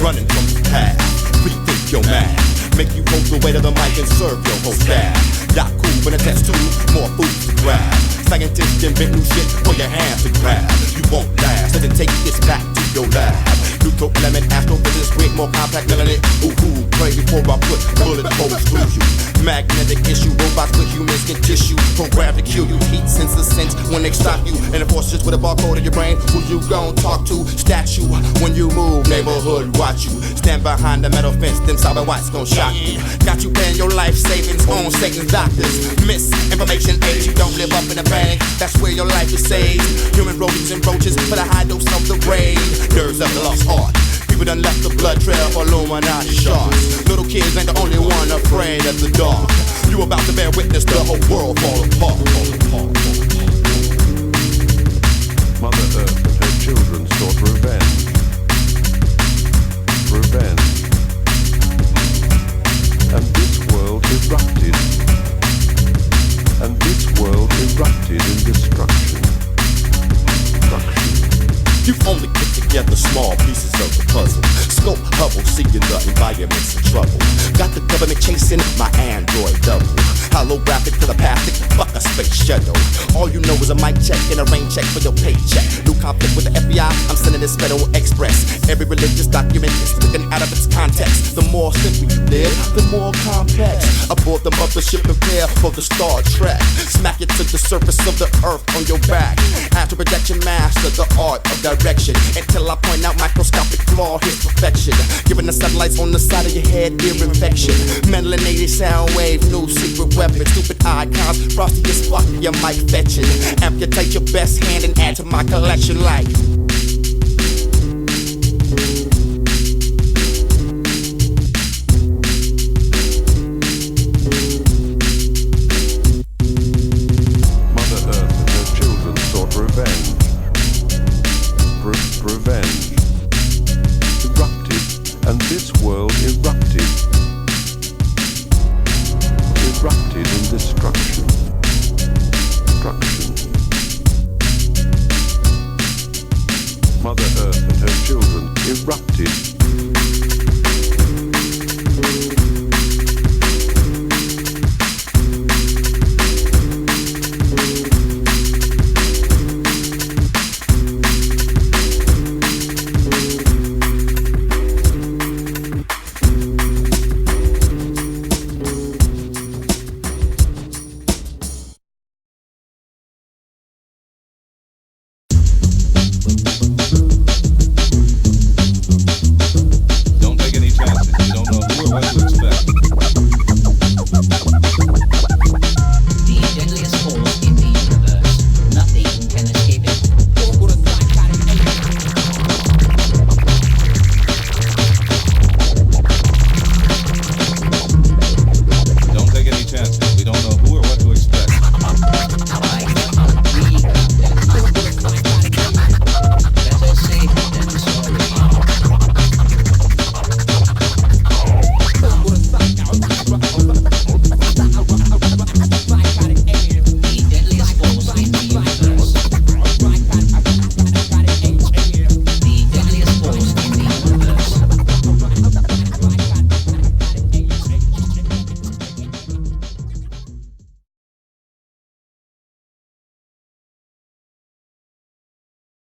Running from the past, rethink your math. Make you hold the weight of the mic and serve your whole staff. Yaku when a test tube, more food to grab. Scientists invent new shit for your hands to grab. You won't last, so then take this back to your lab. Neutral element, astrophysics, create more compact melanin. Ooh, pray before I put bullet holes through you. Magnetic issue, robots with humans can tissue. Programmed to kill you, heat sensor sense when they stop you. And the force just with a barcode in your brain. Who you gon' talk to? Statue, when you move, neighborhood watch you. Stand behind the metal fence, them cyber whites gon' shock you. Got you paying your life savings on Satan's doctors. Misinformation age, you don't live up in the bank. That's where your life is saved. Human rodents and roaches for the high dose of the raid. Nerves of the lost art. People done left the blood trail for Illuminati sharks. Little kids ain't the only one afraid of the dark. You about to bear witness, the whole world fall apart. Mother Earth and her children sought revenge. Revenge. And this world erupted. And this world erupted in destruction. You've only put together small pieces of the puzzle. Scope, Hubble, seeing the environment's in trouble. Got the government chasing my Android double. Holographic telepathic, fuck a space shuttle. All you know is a mic check and a rain check for your paycheck. New conflict with the FBI, I'm sending this Federal Express. Every religious document is taken out of its context. The more simple you live, the more complex. Aboard the mothership, prepare for the Star Trek. Smack it to the surface of the earth on your back. Astral projection master, the art of direction. Until I point out microscopic flaw, here's perfection. Giving the satellites on the side of your head, ear infection. Melanated sound wave, new secret weapon. Stupid icons, frosty as fuck, your mic fetching. Amputate your best hand and add to my collection like